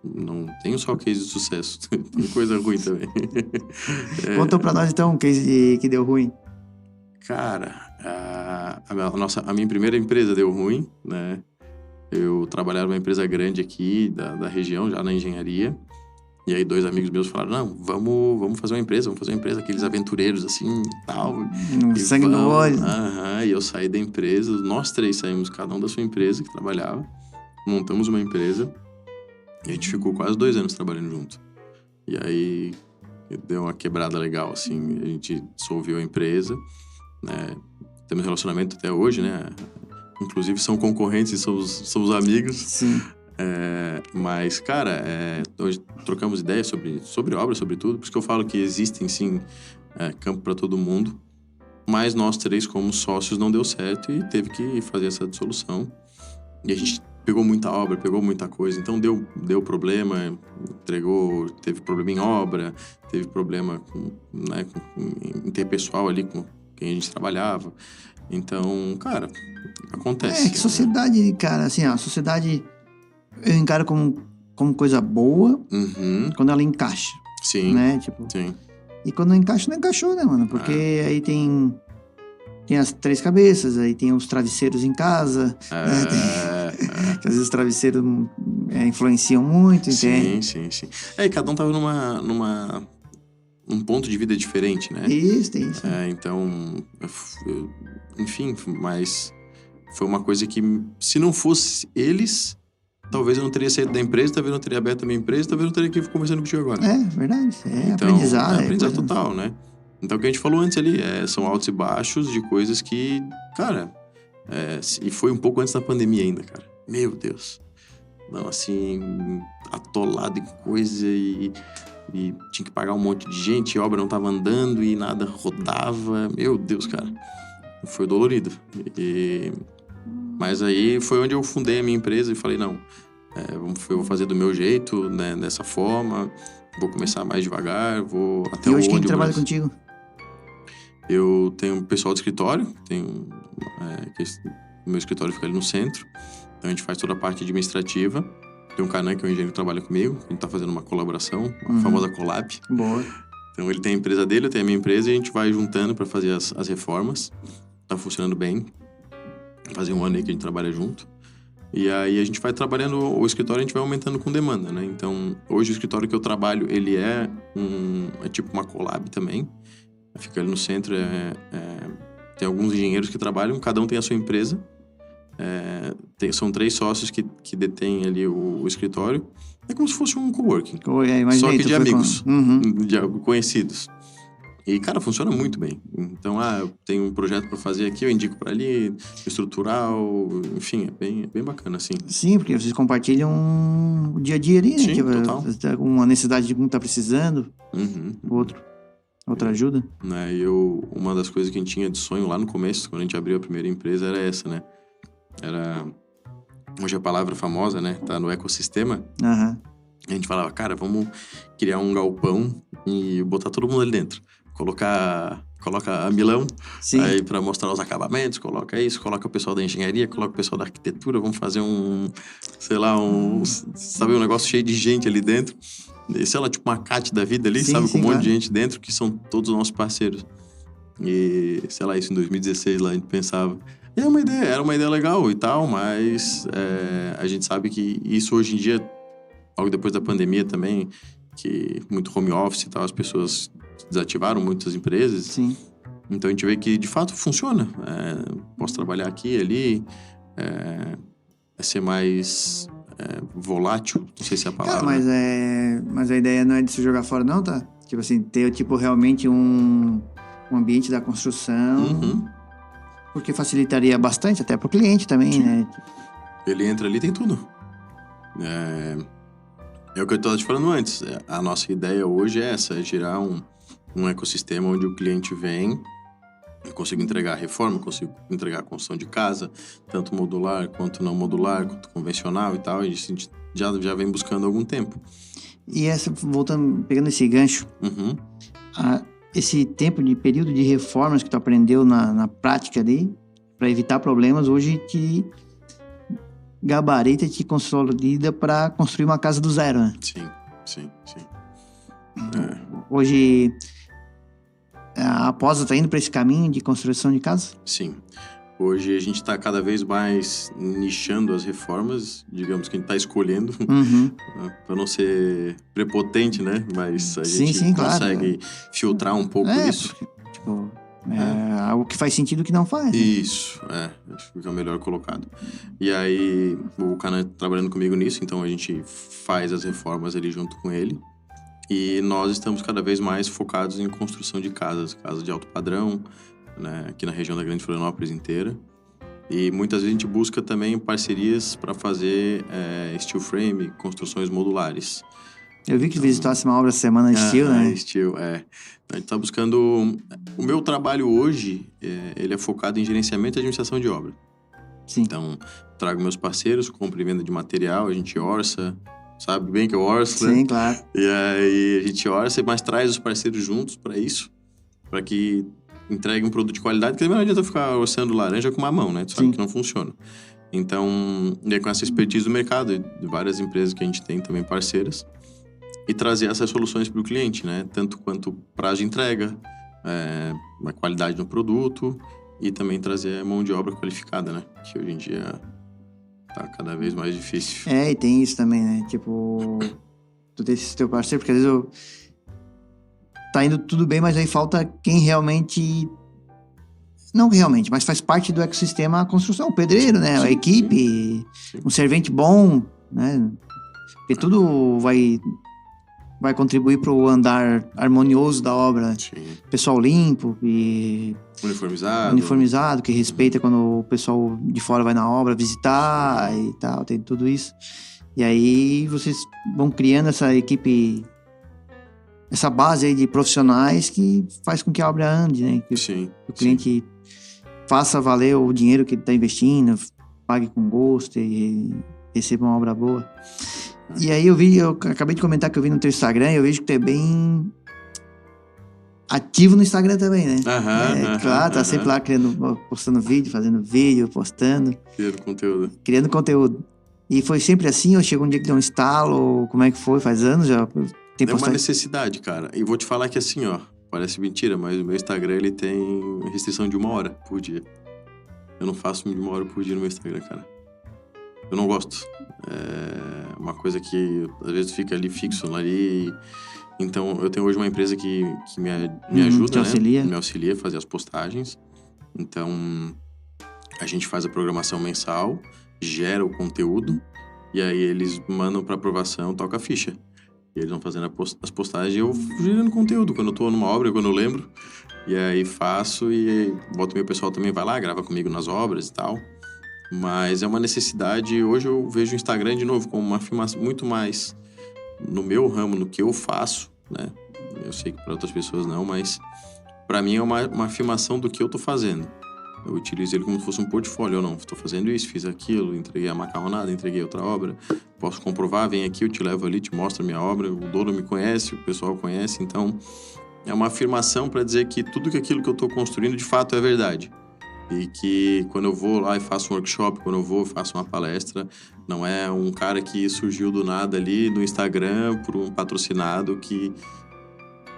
Não tenho só case de sucesso, tem coisa ruim também. Conta pra nós, então, um case que deu ruim. Cara, a minha primeira empresa deu ruim, né? Eu trabalhava numa empresa grande aqui da região, já na engenharia. E aí 2 amigos meus falaram, não, vamos fazer uma empresa, aqueles aventureiros assim, tal. Sangue no olho. E eu saí da empresa, nós 3 saímos, cada um da sua empresa que trabalhava. Montamos uma empresa e a gente ficou quase 2 anos trabalhando junto. E aí deu uma quebrada legal, assim, a gente dissolveu a empresa, né? Temos relacionamento até hoje, né? Inclusive são concorrentes e somos amigos. Sim. Mas, cara, hoje trocamos ideias sobre obra, sobre tudo. Por isso que eu falo que existem, sim, campo para todo mundo. Mas nós 3, como sócios, não deu certo e teve que fazer essa dissolução. E a gente pegou muita obra, pegou muita coisa. Então, deu problema, teve problema em obra, teve problema com interpessoal ali com quem a gente trabalhava. Então, cara, acontece. Que sociedade, cara, assim, a sociedade eu encaro como coisa boa quando ela encaixa. Sim. Né? Tipo, sim. E quando não encaixa, não encaixou, né, mano? Porque aí tem as 3 cabeças, aí tem os travesseiros em casa. Que às vezes os travesseiros influenciam muito, entende? Sim. E cada um tava num ponto de vida diferente, né? Isso, tem isso. Então, enfim, mas foi uma coisa que, se não fosse eles, talvez eu não teria saído da empresa, talvez eu não teria aberto a minha empresa, talvez eu não teria aqui conversando contigo agora. Verdade. Então, aprendizado. Aprendizado total, né? Então, o que a gente falou antes ali, são altos e baixos de coisas que, cara... e foi um pouco antes da pandemia ainda, cara. Meu Deus. Não, assim, atolado em coisa e tinha que pagar um monte de gente, a obra não tava andando e nada rodava. Meu Deus, cara. Foi dolorido. Mas aí foi onde eu fundei a minha empresa e falei, não, eu vou fazer do meu jeito, né, dessa forma, vou começar mais devagar, vou até onde... E hoje quem trabalha contigo? Eu tenho um pessoal de escritório, o meu escritório fica ali no centro, então a gente faz toda a parte administrativa. Tem um Canan, que é um engenheiro que trabalha comigo, a gente tá fazendo uma colaboração, a famosa collab. Boa. Então ele tem a empresa dele, eu tenho a minha empresa e a gente vai juntando para fazer as reformas. Tá funcionando bem. Faz um ano aí que a gente trabalha junto. E aí a gente vai trabalhando, o escritório a gente vai aumentando com demanda, né? Então hoje o escritório que eu trabalho, ele é tipo uma collab também. Fica ali no centro, tem alguns engenheiros que trabalham, cada um tem a sua empresa. São 3 sócios que detêm ali o escritório. É como se fosse um coworking. Só que de amigos, de conhecidos. E, cara, funciona muito bem. Então, eu tenho um projeto para fazer aqui, eu indico para ali, estrutural, enfim, é bem bacana, assim. Sim, porque vocês compartilham o dia a dia ali, né? Sim, total. Uma necessidade de um tá precisando, outra ajuda. Né? Uma das coisas que a gente tinha de sonho lá no começo, quando a gente abriu a primeira empresa, era essa, né? Hoje a palavra famosa, né? Tá no ecossistema. A gente falava, cara, vamos criar um galpão e botar todo mundo ali dentro. Coloca a Milão, Sim. Aí para mostrar os acabamentos, coloca isso, coloca o pessoal da engenharia, coloca o pessoal da arquitetura, vamos fazer um negócio cheio de gente ali dentro. Sei lá, tipo uma CAT da vida ali, com um monte de gente dentro, que são todos os nossos parceiros. E, sei lá, isso em 2016 lá a gente pensava. E era uma ideia legal e tal, mas a gente sabe que isso hoje em dia, logo depois da pandemia também, que muito home office e tal, as pessoas desativaram muitas empresas. Sim. Então a gente vê que de fato funciona. Posso trabalhar aqui e ali, ser mais volátil, não sei se é a palavra. Mas a ideia não é de se jogar fora não, tá? Tipo assim, ter realmente um ambiente da construção, porque facilitaria bastante até pro cliente também, Sim. né? Ele entra ali, tem tudo. É o que eu estava te falando antes. A nossa ideia hoje é essa, gerar um ecossistema onde o cliente vem, eu consigo entregar a reforma, consigo entregar a construção de casa, tanto modular, quanto não modular, quanto convencional e tal. A gente já vem buscando há algum tempo. E pegando esse gancho, esse período de reformas que tu aprendeu na prática ali, para evitar problemas, hoje te gabarita, te consolida para construir uma casa do zero, né? Sim. Hoje, a Aposa está indo para esse caminho de construção de casa? Sim. Hoje a gente está cada vez mais nichando as reformas, digamos que a gente está escolhendo, para não ser prepotente, né? Mas a gente consegue filtrar um pouco isso. Algo que faz sentido que não faz. Né? Isso, acho que é o melhor colocado. E aí, o Canan tá trabalhando comigo nisso, então a gente faz as reformas ali junto com ele. E nós estamos cada vez mais focados em construção de casas de alto padrão, né, aqui na região da Grande Florianópolis inteira. E muitas vezes a gente busca também parcerias para fazer steel frame, construções modulares. Eu vi que visitasse uma obra essa semana Steel, né? Steel, A gente está buscando... O meu trabalho hoje, ele é focado em gerenciamento e administração de obra. Sim. Então, trago meus parceiros, compro e venda de material, a gente orça, sabe bem que eu orço, né? Sim, claro. E aí a gente orça, mas traz os parceiros juntos para isso, para que entregue um produto de qualidade, porque também não adianta ficar orçando laranja com uma mão, né? Tu sabe que não funciona. Então, com essa expertise do mercado, de várias empresas que a gente tem também parceiras, e trazer essas soluções para o cliente, né? Tanto quanto prazo de entrega, a qualidade no produto e também trazer a mão de obra qualificada, né? Que hoje em dia tá cada vez mais difícil. E tem isso também, né? Tipo, tu ter esse teu parceiro, porque às vezes tá indo tudo bem, mas aí falta quem realmente... Não realmente, mas faz parte do ecossistema a construção, o pedreiro, né? A equipe, um servente bom, né? Porque tudo vai contribuir para o andar harmonioso da obra. Sim. Pessoal limpo e... Uniformizado, que respeita quando o pessoal de fora vai na obra visitar e tal, tem tudo isso. E aí vocês vão criando essa equipe, essa base aí de profissionais que faz com que a obra ande, né? Que o cliente faça valer o dinheiro que ele está investindo, pague com gosto e receba uma obra boa. E aí eu acabei de comentar que eu vi no teu Instagram e eu vejo que tu é bem ativo no Instagram também, né? Claro, tá sempre lá postando vídeo, fazendo vídeo, postando. Criando conteúdo. E foi sempre assim ou chegou um dia que deu um estalo? Como é que foi? Faz anos já? Tem É uma postagem? necessidade, cara. E vou te falar que assim, ó, parece mentira, mas o meu Instagram, ele tem restrição de 1 hora por dia. Eu não faço 1 hora por dia no meu Instagram, cara. Eu não gosto. É uma coisa que às vezes fica ali fixo ali. Então, eu tenho hoje uma empresa que me ajuda, te auxilia. Me auxilia a fazer as postagens. Então, a gente faz a programação mensal, gera o conteúdo, e aí eles mandam para aprovação, toca a ficha. E eles vão fazendo as postagens e eu gerando conteúdo quando eu tô numa obra, quando eu lembro. E aí faço e boto meu pessoal também, vai lá, grava comigo nas obras e tal. Mas é uma necessidade. Hoje eu vejo o Instagram de novo como uma afirmação muito mais no meu ramo, no que eu faço, né? Eu sei que para outras pessoas não, mas para mim é uma afirmação do que eu tô fazendo. Eu utilizo ele como se fosse um portfólio. Eu não, estou fazendo isso, fiz aquilo, entreguei a macarronada, entreguei outra obra. Posso comprovar, vem aqui, eu te levo ali, te mostro a minha obra. O dono me conhece, o pessoal conhece. Então, é uma afirmação para dizer que tudo aquilo que eu estou construindo de fato é verdade. E que quando eu vou lá e faço um workshop, quando eu vou e faço uma palestra, não é um cara que surgiu do nada ali no Instagram por um patrocinado que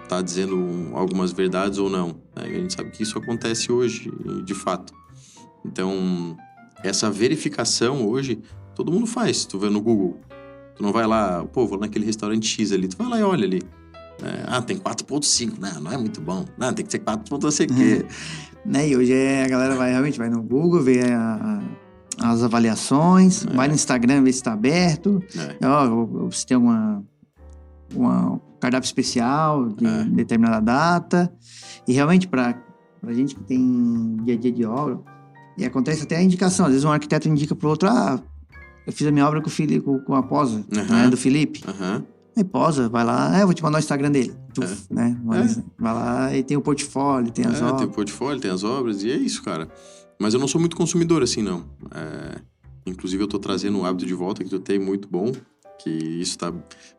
tá dizendo algumas verdades ou não. Né? A gente sabe que isso acontece hoje, de fato. Então, essa verificação hoje, todo mundo faz. Tu vê no Google, tu não vai lá, pô, vou naquele restaurante X ali, tu vai lá e olha ali. Tem 4.5, não é muito bom. Não, tem que ser 4. Não sei o quê. Né? E hoje a galera realmente vai no Google, vê as avaliações, vai no Instagram, vê se está aberto, se tem uma cardápio especial de determinada data. E realmente, para a gente que tem dia a dia de obra, e acontece até a indicação. Às vezes um arquiteto indica para o outro, eu fiz a minha obra com a Posa, né, do Felipe. Aí Posa, vai lá, eu vou te mandar o Instagram dele. Né? Vai lá e tem o portfólio, tem as obras. Tem o portfólio, tem as obras, e é isso, cara. Mas eu não sou muito consumidor assim, não. Inclusive, eu tô trazendo um hábito de volta que eu tenho muito bom, que isso tá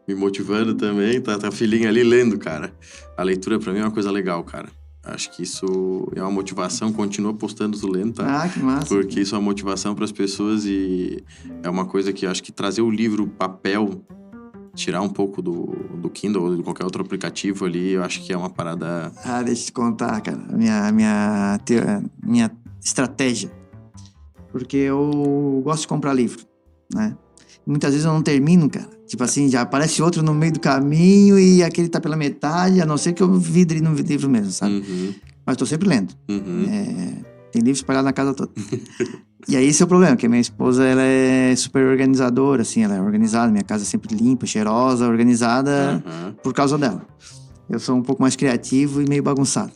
me motivando também, tá a filhinha ali lendo, cara. A leitura pra mim é uma coisa legal, cara. Acho que isso é uma motivação, continua postando tu lendo, tá? Que massa. Porque isso é uma motivação pras pessoas e é uma coisa que acho que trazer o livro papel, tirar um pouco do Kindle ou de qualquer outro aplicativo ali, eu acho que é uma parada... Deixa eu te contar, cara, minha estratégia. Porque eu gosto de comprar livro, né? Muitas vezes eu não termino, cara. Tipo assim, já aparece outro no meio do caminho e aquele tá pela metade, a não ser que eu vidre no livro mesmo, sabe? Mas tô sempre lendo. Tem livro espalhado na casa toda. E aí esse é o problema, que a minha esposa, ela é super organizadora, assim, ela é organizada, minha casa é sempre limpa, cheirosa, organizada por causa dela. Eu sou um pouco mais criativo e meio bagunçado.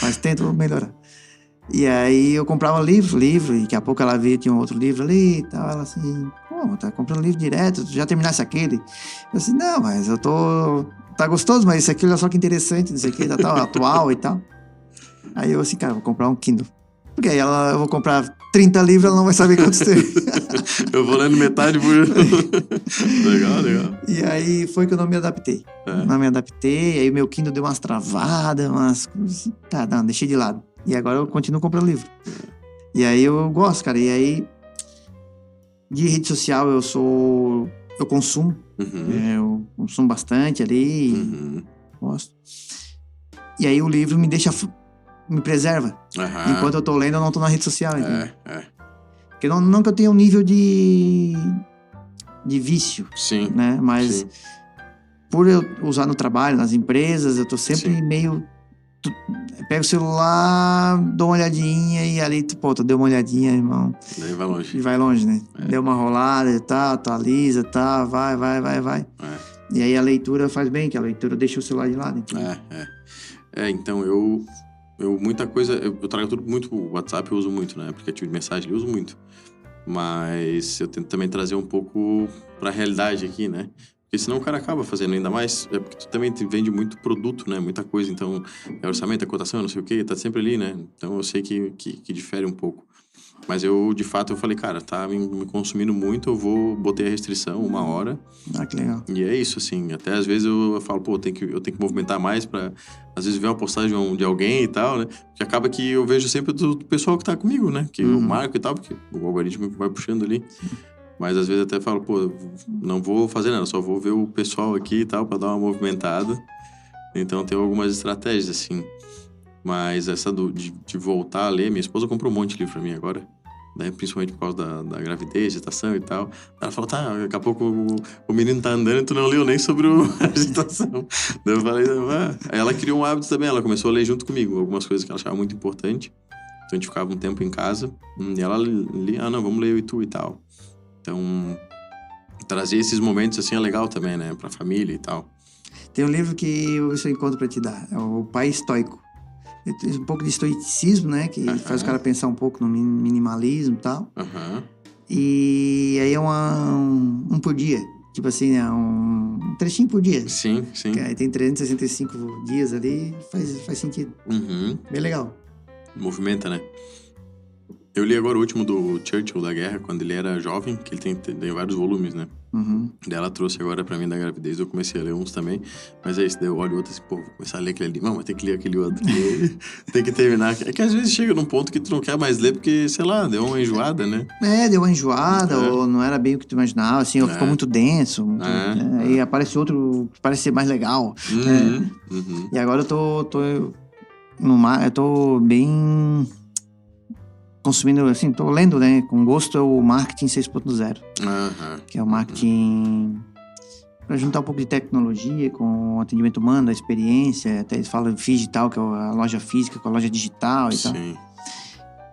Mas tento melhorar. E aí eu comprava livro, e daqui a pouco ela via, tinha um outro livro ali e tal, ela assim, tá comprando livro direto, tu já terminasse aquele? Eu assim, não, mas eu tô... Tá gostoso, mas esse aqui olha só que interessante, isso aqui tá atual e tal. Aí eu assim, cara, vou comprar um Kindle. Porque aí eu vou comprar 30 livros, ela não vai saber quantos tem. Eu vou lendo metade por... Legal. E aí foi que eu não me adaptei. Não me adaptei, aí o meu Kindle deu umas travadas, deixei de lado. E agora eu continuo comprando livro. E aí eu gosto, cara. E aí, de rede social eu consumo. Eu consumo bastante ali. Gosto. E aí o livro me preserva. Enquanto eu tô lendo, eu não tô na rede social. Porque não que eu tenha um nível de vício. Sim. Né? Mas por eu usar no trabalho, nas empresas, eu tô sempre meio... Pega o celular, dou uma olhadinha e ali, tu deu uma olhadinha, irmão. Daí vai longe. E vai longe, né? Deu uma rolada e tal, atualiza e tal, vai. E aí a leitura faz bem, que a leitura deixa o celular de lado. Então. Então eu muita coisa, eu trago tudo muito, o WhatsApp eu uso muito, né? Aplicativo de mensagem eu uso muito. Mas eu tento também trazer um pouco pra realidade aqui, né? Porque senão o cara acaba fazendo ainda mais... porque tu também vende muito produto, né? Muita coisa. Então, orçamento, cotação, não sei o quê. Tá sempre ali, né? Então, eu sei que difere um pouco. Mas eu, de fato, eu falei, cara, tá me consumindo muito. Botei a restrição 1 hora. Que legal. E é isso, assim. Até às vezes eu falo, eu tenho que movimentar mais pra... Às vezes ver uma postagem de alguém e tal, né? Que acaba que eu vejo sempre do pessoal que tá comigo, né? Que eu marco e tal, porque o algoritmo vai puxando ali. Mas às vezes até falo, pô, não vou fazer nada, só vou ver o pessoal aqui e tal, pra dar uma movimentada. Então tem algumas estratégias, assim. Mas essa de voltar a ler, minha esposa comprou um monte de livro pra mim agora, né? Principalmente por causa da gravidez, gestação e tal. Ela falou, tá, daqui a pouco o menino tá andando e tu não leu nem sobre a gestação. Daí eu falei, Aí ela criou um hábito também, ela começou a ler junto comigo, algumas coisas que ela achava muito importante. Então a gente ficava um tempo em casa e ela lia, não, vamos ler eu e tu e tal. Então, trazer esses momentos assim é legal também, né? Pra família e tal. Tem um livro que eu vou ver se eu encontro pra te dar. É o Pai Estoico. Tem um pouco de estoicismo, né? Que faz o cara pensar um pouco no minimalismo e tal. E aí é um por dia. Tipo assim, né? Um trechinho por dia. Sim, sim. Que aí tem 365 dias ali, faz sentido. Bem legal. Movimenta, né? Eu li agora o último do Churchill da guerra, quando ele era jovem, que ele tem vários volumes, né? Daí ela trouxe agora pra mim da gravidez, eu comecei a ler uns também. Mas é isso, daí eu olho outro assim, pô, vou começar a ler aquele ali. Não, mas tem que ler aquele outro. Tem que terminar. É que às vezes chega num ponto que tu não quer mais ler, porque, sei lá, deu uma enjoada, né? Deu uma enjoada, ou não era bem o que tu imaginava, assim, ou ficou muito denso. Aí aparece outro que parece ser mais legal. E agora eu tô bem... consumindo, assim, tô lendo, né, com gosto, é o Marketing 6.0. Que é o marketing para juntar um pouco de tecnologia com o atendimento humano, a experiência, até eles falam digital, que é a loja física com a loja digital e tal.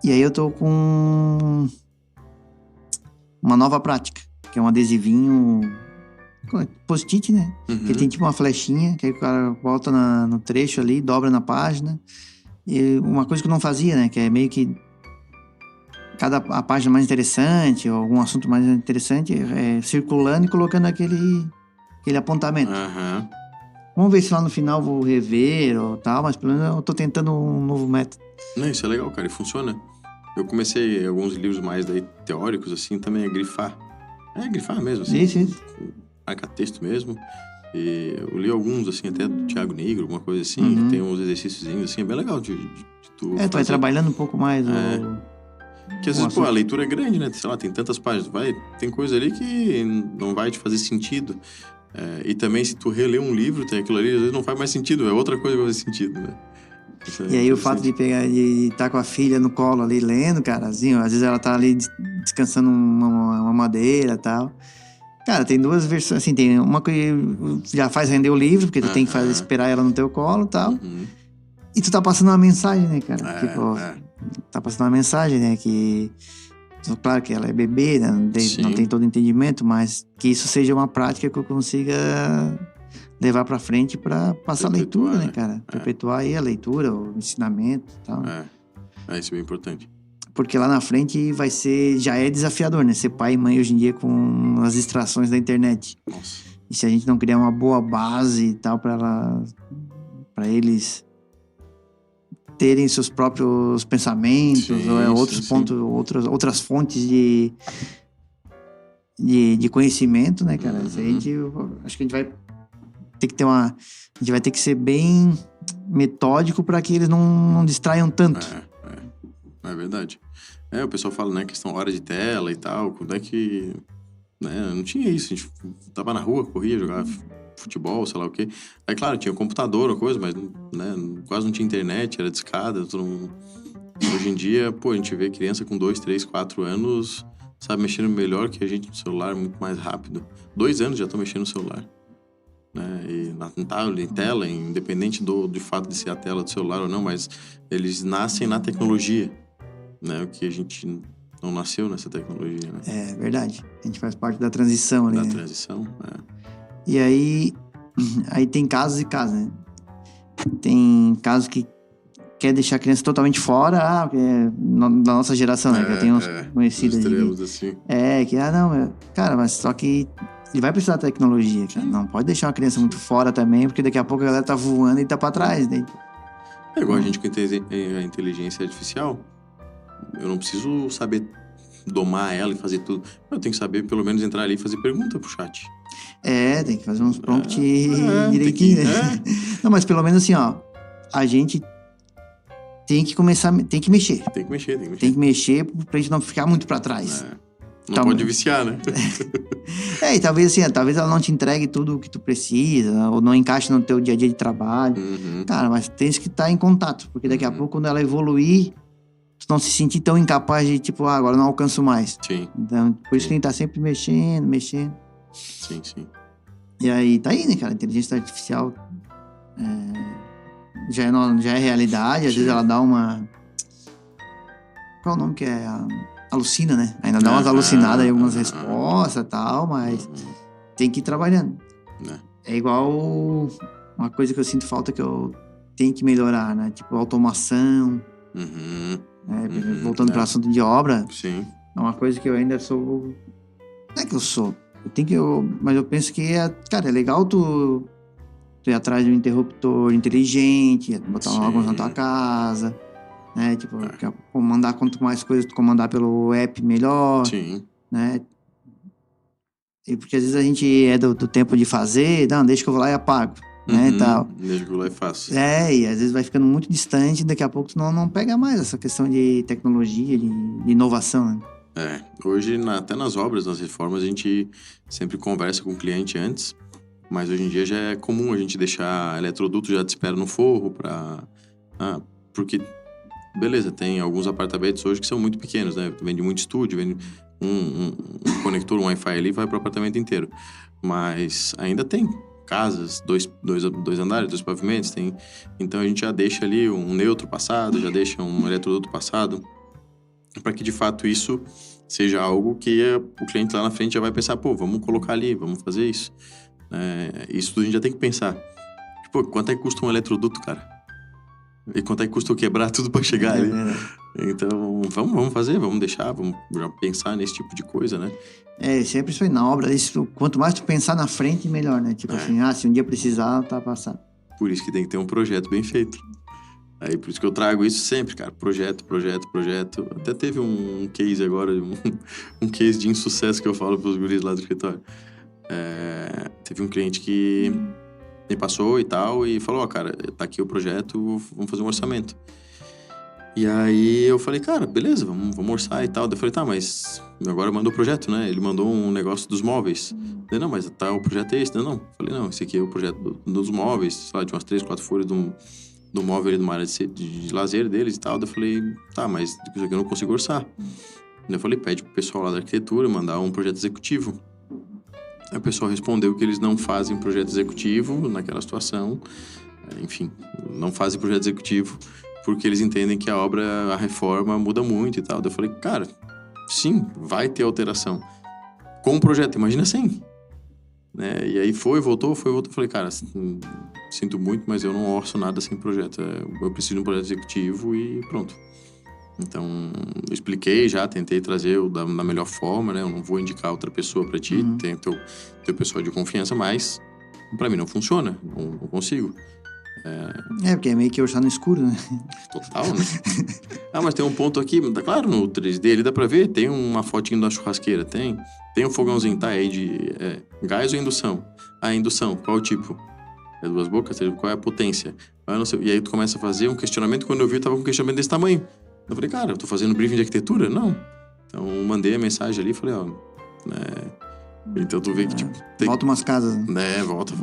E aí eu tô com uma nova prática, que é um adesivinho post-it, né? Que tem tipo uma flechinha, que aí o cara volta no trecho ali, dobra na página. E uma coisa que eu não fazia, né, que é meio que a página mais interessante, ou algum assunto mais interessante, circulando e colocando aquele apontamento. Vamos ver se lá no final vou rever ou tal, mas pelo menos eu tô tentando um novo método. Não, isso é legal, cara, e funciona. Eu comecei alguns livros mais daí, teóricos, assim, também a grifar. Grifar mesmo, assim. Isso. Marca texto mesmo. E eu li alguns, assim, até do Thiago Negro, alguma coisa assim, que tem uns exercíciozinhos, assim, é bem legal de tu fazer. Tu vai trabalhando um pouco mais que às vezes, pô, a leitura é grande, né? Sei lá, tem tantas páginas. Tem coisa ali que não vai te fazer sentido. E também, se tu reler um livro, tem aquilo ali, às vezes não faz mais sentido. É outra coisa que vai fazer sentido, né? E aí o fato de estar com a filha no colo ali, lendo, cara, assim, às vezes ela tá ali descansando uma madeira e tal. Cara, tem duas versões, assim, tem uma que já faz render o livro, porque tu tem que esperar ela no teu colo e tal. E tu tá passando uma mensagem, né, cara? Tá passando uma mensagem, né, que... Claro que ela é bebê, né, não tem todo o entendimento, mas que isso seja uma prática que eu consiga levar pra frente pra passar a leitura, né, cara? Perpetuar aí a leitura, o ensinamento e tal. Isso é bem importante. Porque lá na frente já é desafiador, né? Ser pai e mãe hoje em dia com as distrações da internet. Nossa. E se a gente não criar uma boa base e tal pra eles terem seus próprios pensamentos, outras fontes de conhecimento, né, cara? Acho que a gente vai ter que vai ter que ser bem metódico para que eles não distraiam tanto. É verdade. O pessoal fala, né, questão hora de tela e tal, quando é que... Né, não tinha isso, a gente tava na rua, corria, jogava futebol, sei lá o quê. Aí, claro, tinha computador ou coisa, mas né, quase não tinha internet, era discada. Hoje em dia, pô, a gente vê criança com 2, 3, 4 anos, sabe, mexendo melhor que a gente no celular, muito mais rápido. 2 anos já estão mexendo no celular. Né? E em tela, independente do fato de ser a tela do celular ou não, mas eles nascem na tecnologia, né? O que a gente não nasceu nessa tecnologia, né? É verdade. A gente faz parte da transição ali. Da transição, E aí tem casos e casos, né? Tem casos que quer deixar a criança totalmente fora, da nossa geração, né? Que eu tenho uns conhecidos extremos, assim. Cara, mas só que ele vai precisar da tecnologia, cara. Não pode deixar uma criança muito fora também, porque daqui a pouco a galera tá voando e tá pra trás, né? É igual a gente com a inteligência artificial. Eu não preciso saber domar ela e fazer tudo. Eu tenho que saber, pelo menos, entrar ali e fazer pergunta pro chat. Tem que fazer uns prompts direitinho, né? Não, mas pelo menos assim, a gente tem que começar, tem que mexer. Tem que mexer. Tem que mexer pra gente não ficar muito pra trás. Não pode viciar, né? E talvez assim, talvez ela não te entregue tudo o que tu precisa, ou não encaixe no teu dia a dia de trabalho. Cara, mas tens que estar em contato, porque daqui a pouco, quando ela evoluir, tu não se sentir tão incapaz de, tipo, agora não alcanço mais. Sim. Então, por isso que a gente tá sempre mexendo. Sim. E aí, tá aí, né, cara? A inteligência artificial já é realidade, às vezes ela dá uma... Qual é o nome que é? Alucina, né? Ainda dá umas alucinadas em algumas respostas e tal, mas tem que ir trabalhando. É igual uma coisa que eu sinto falta que eu tenho que melhorar, né? Tipo, automação. Voltando para o assunto de obra. Sim. É uma coisa que eu ainda sou... Não é que eu sou. Mas eu penso que cara, é legal tu ir atrás de um interruptor inteligente, botar alguns na tua casa, né? Tipo, comandar, quanto mais coisas tu comandar pelo app, melhor. Sim. Né? E porque às vezes a gente é do tempo de fazer, não, deixa que eu vou lá e apago, né, e tal. Deixa que eu vou lá e faço. E às vezes vai ficando muito distante, daqui a pouco tu não pega mais essa questão de tecnologia, de inovação, né? Hoje, até nas obras, nas reformas, a gente sempre conversa com o cliente antes, mas hoje em dia já é comum a gente deixar eletroduto já de espera no forro porque, beleza, tem alguns apartamentos hoje que são muito pequenos, né? Vende muito estúdio, vende um conector, um Wi-Fi ali, vai para o apartamento inteiro. Mas ainda tem casas, dois andares, 2 pavimentos, então a gente já deixa ali um neutro passado, já deixa um eletroduto passado, para que de fato isso seja algo que o cliente lá na frente já vai pensar, vamos colocar ali, vamos fazer isso. Isso tudo a gente já tem que pensar. Tipo, quanto é que custa um eletroduto, cara? E quanto é que custa eu quebrar tudo para chegar ali? Então, vamos fazer, vamos deixar, vamos já pensar nesse tipo de coisa, né? Sempre isso aí na obra, quanto mais tu pensar na frente, melhor, né? Tipo assim, se um dia precisar, tá passado. Por isso que tem que ter um projeto bem feito. Aí, por isso que eu trago isso sempre, cara. Projeto. Até teve um case agora, um case de insucesso que eu falo pros guris lá do escritório. Teve um cliente que me passou e tal, e falou, cara, tá aqui o projeto, vamos fazer um orçamento. E aí eu falei, cara, beleza, vamos orçar e tal. Daí eu falei, tá, mas agora manda o projeto, né? Ele mandou um negócio dos móveis. Daí, não, mas o projeto é esse? Não. Eu falei, não, esse aqui é o projeto dos móveis, sei lá, de umas 3, 4 folhas do móvel ali, de uma área de lazer deles e tal. Daí eu falei, tá, mas isso aqui eu não consigo orçar. Daí eu falei, pede pro pessoal lá da arquitetura mandar um projeto executivo. Aí o pessoal respondeu que eles não fazem projeto executivo naquela situação. Enfim, não fazem projeto executivo porque eles entendem que a reforma muda muito e tal. Daí eu falei, cara, sim, vai ter alteração. Com o projeto, imagina sem. Né? E aí voltou. Falei, cara, sinto muito, mas eu não orço nada sem projeto. Eu preciso de um projeto executivo e pronto. Então, eu expliquei já, tentei trazer da melhor forma, né? Eu não vou indicar outra pessoa pra ti, tem teu pessoal de confiança, mas pra mim não funciona, não consigo. Porque é meio que orçar no escuro, né? Total, né? Mas tem um ponto aqui, claro, no 3D ele dá pra ver, tem uma fotinho da churrasqueira, tem um fogãozinho, tá aí de gás ou indução? Indução, qual o tipo? É 2 bocas, qual é a potência? Não sei. E aí tu começa a fazer um questionamento, quando eu vi, eu tava com um questionamento desse tamanho. Eu falei, cara, eu tô fazendo briefing de arquitetura? Não. Então, mandei a mensagem ali e falei, então tu vê que, tipo... Volta umas casas. Né, volta.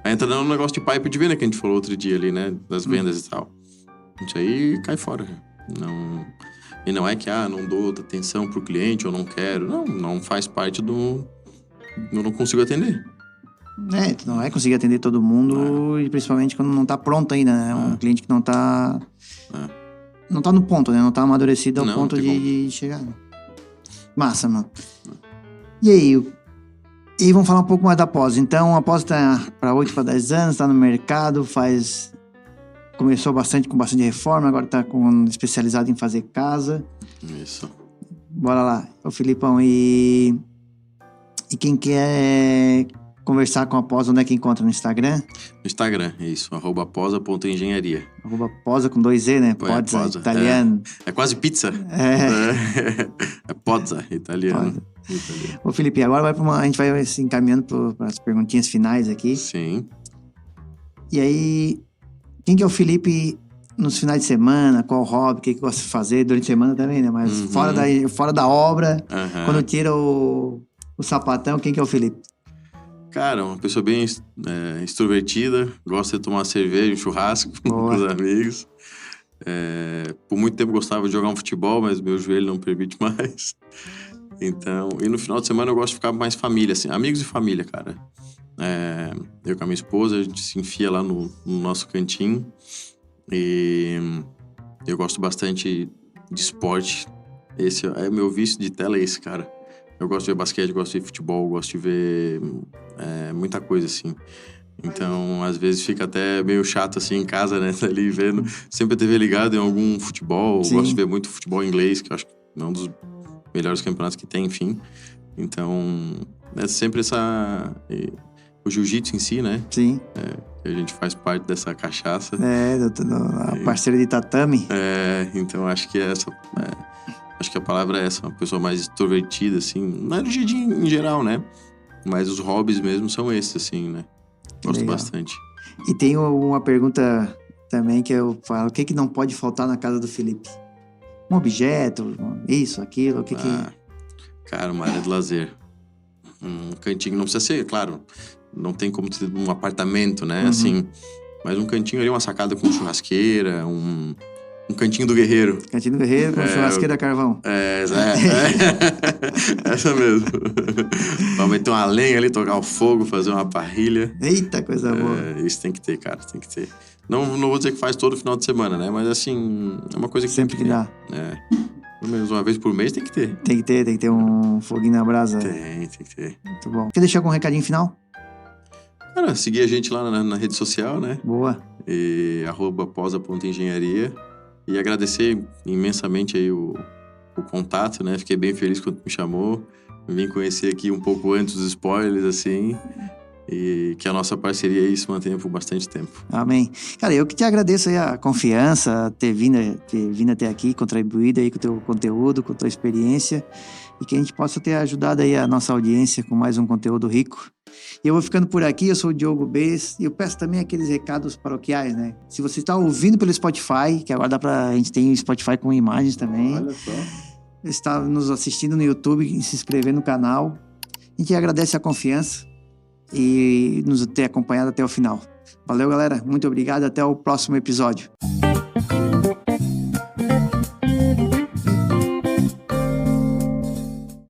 Aí entra no negócio de pipe de venda que a gente falou outro dia ali, né? Das vendas e tal. Isso aí cai fora. E não é que, não dou atenção pro cliente, eu não quero. Não faz parte do... Eu não consigo atender. Tu não vai conseguir atender todo mundo, e principalmente quando não tá pronto ainda, né? Um cliente que não tá... Não tá no ponto, né? Não tá amadurecido ao ponto de chegar. Massa, mano. E aí, vamos falar um pouco mais da pós. Então, a pós tá para 8 para 10 anos, tá no mercado, começou com bastante reforma, agora tá especializado em fazer casa. Isso. Bora lá. Ô, Filipão, e quem quer conversar com a Posa, onde é que encontra? No Instagram? No Instagram, isso. @posa.engenharia. @posa com 2 E, né? Posa, italiano. É quase pizza. É Posa, italiano. Ô, Felipe, agora a gente vai se encaminhando para as perguntinhas finais aqui. Sim. E aí, quem que é o Felipe nos finais de semana, qual hobby, o que gosta de fazer, durante a semana também, né? Mas fora da obra, quando tira o sapatão, quem que é o Felipe? Cara, uma pessoa bem extrovertida, gosta de tomar cerveja, um churrasco com os amigos. Por muito tempo gostava de jogar um futebol, mas meu joelho não permite mais. Então, e no final de semana eu gosto de ficar mais família, assim, amigos e família, cara. Eu com a minha esposa, a gente se enfia lá no nosso cantinho. E eu gosto bastante de esporte. Esse é meu vício de tela, é esse, cara. Eu gosto de ver basquete, gosto de ver futebol, gosto de ver muita coisa, assim. Então, às vezes fica até meio chato, assim, em casa, né? Tá ali vendo, sempre a TV ligada em algum futebol. Sim. Gosto de ver muito futebol inglês, que eu acho que é um dos melhores campeonatos que tem, enfim. Então, é sempre o jiu-jitsu em si, né? Sim. A gente faz parte dessa cachaça. A parceira de tatame. Então acho que acho que a palavra é essa, uma pessoa mais extrovertida, assim. Não é do dia em geral, né? Mas os hobbies mesmo são esses, assim, né? Gosto Legal. bastante. E tem uma pergunta também que eu falo, o que não pode faltar na casa do Felipe? Um objeto, isso, aquilo, o que Cara, uma área de lazer. Um cantinho, não precisa ser, claro, não tem como ter um apartamento, né? Assim, mas um cantinho ali, uma sacada com churrasqueira, um cantinho do guerreiro. Cantinho do guerreiro com churrasqueira a carvão. Essa mesmo. Pra meter uma lenha ali, tocar o fogo, fazer uma parrilha. Eita, coisa boa. Isso tem que ter, cara, tem que ter. Não vou dizer que faz todo final de semana, né? Mas assim, é uma coisa que sempre tem que dá. Pelo menos uma vez por mês tem que ter. Tem que ter um foguinho na brasa. Tem que ter. Muito bom. Quer deixar algum recadinho final? Cara, seguir a gente lá na rede social, né? Boa. @posa.engenharia. E agradecer imensamente aí o contato, né? Fiquei bem feliz quando me chamou. Vim conhecer aqui um pouco antes dos spoilers, assim. E que a nossa parceria aí se mantenha por bastante tempo. Amém. Cara, eu que te agradeço aí a confiança, ter vindo até aqui, contribuído aí com o teu conteúdo, com a tua experiência. E que a gente possa ter ajudado aí a nossa audiência com mais um conteúdo rico. E eu vou ficando por aqui, eu sou o Diogo Bess, e eu peço também aqueles recados paroquiais, né? Se você está ouvindo pelo Spotify, que agora a gente tem o Spotify com imagens também. Olha só. Está nos assistindo no YouTube, se inscrever no canal. A gente agradece a confiança e nos ter acompanhado até o final. Valeu, galera. Muito obrigado. Até o próximo episódio.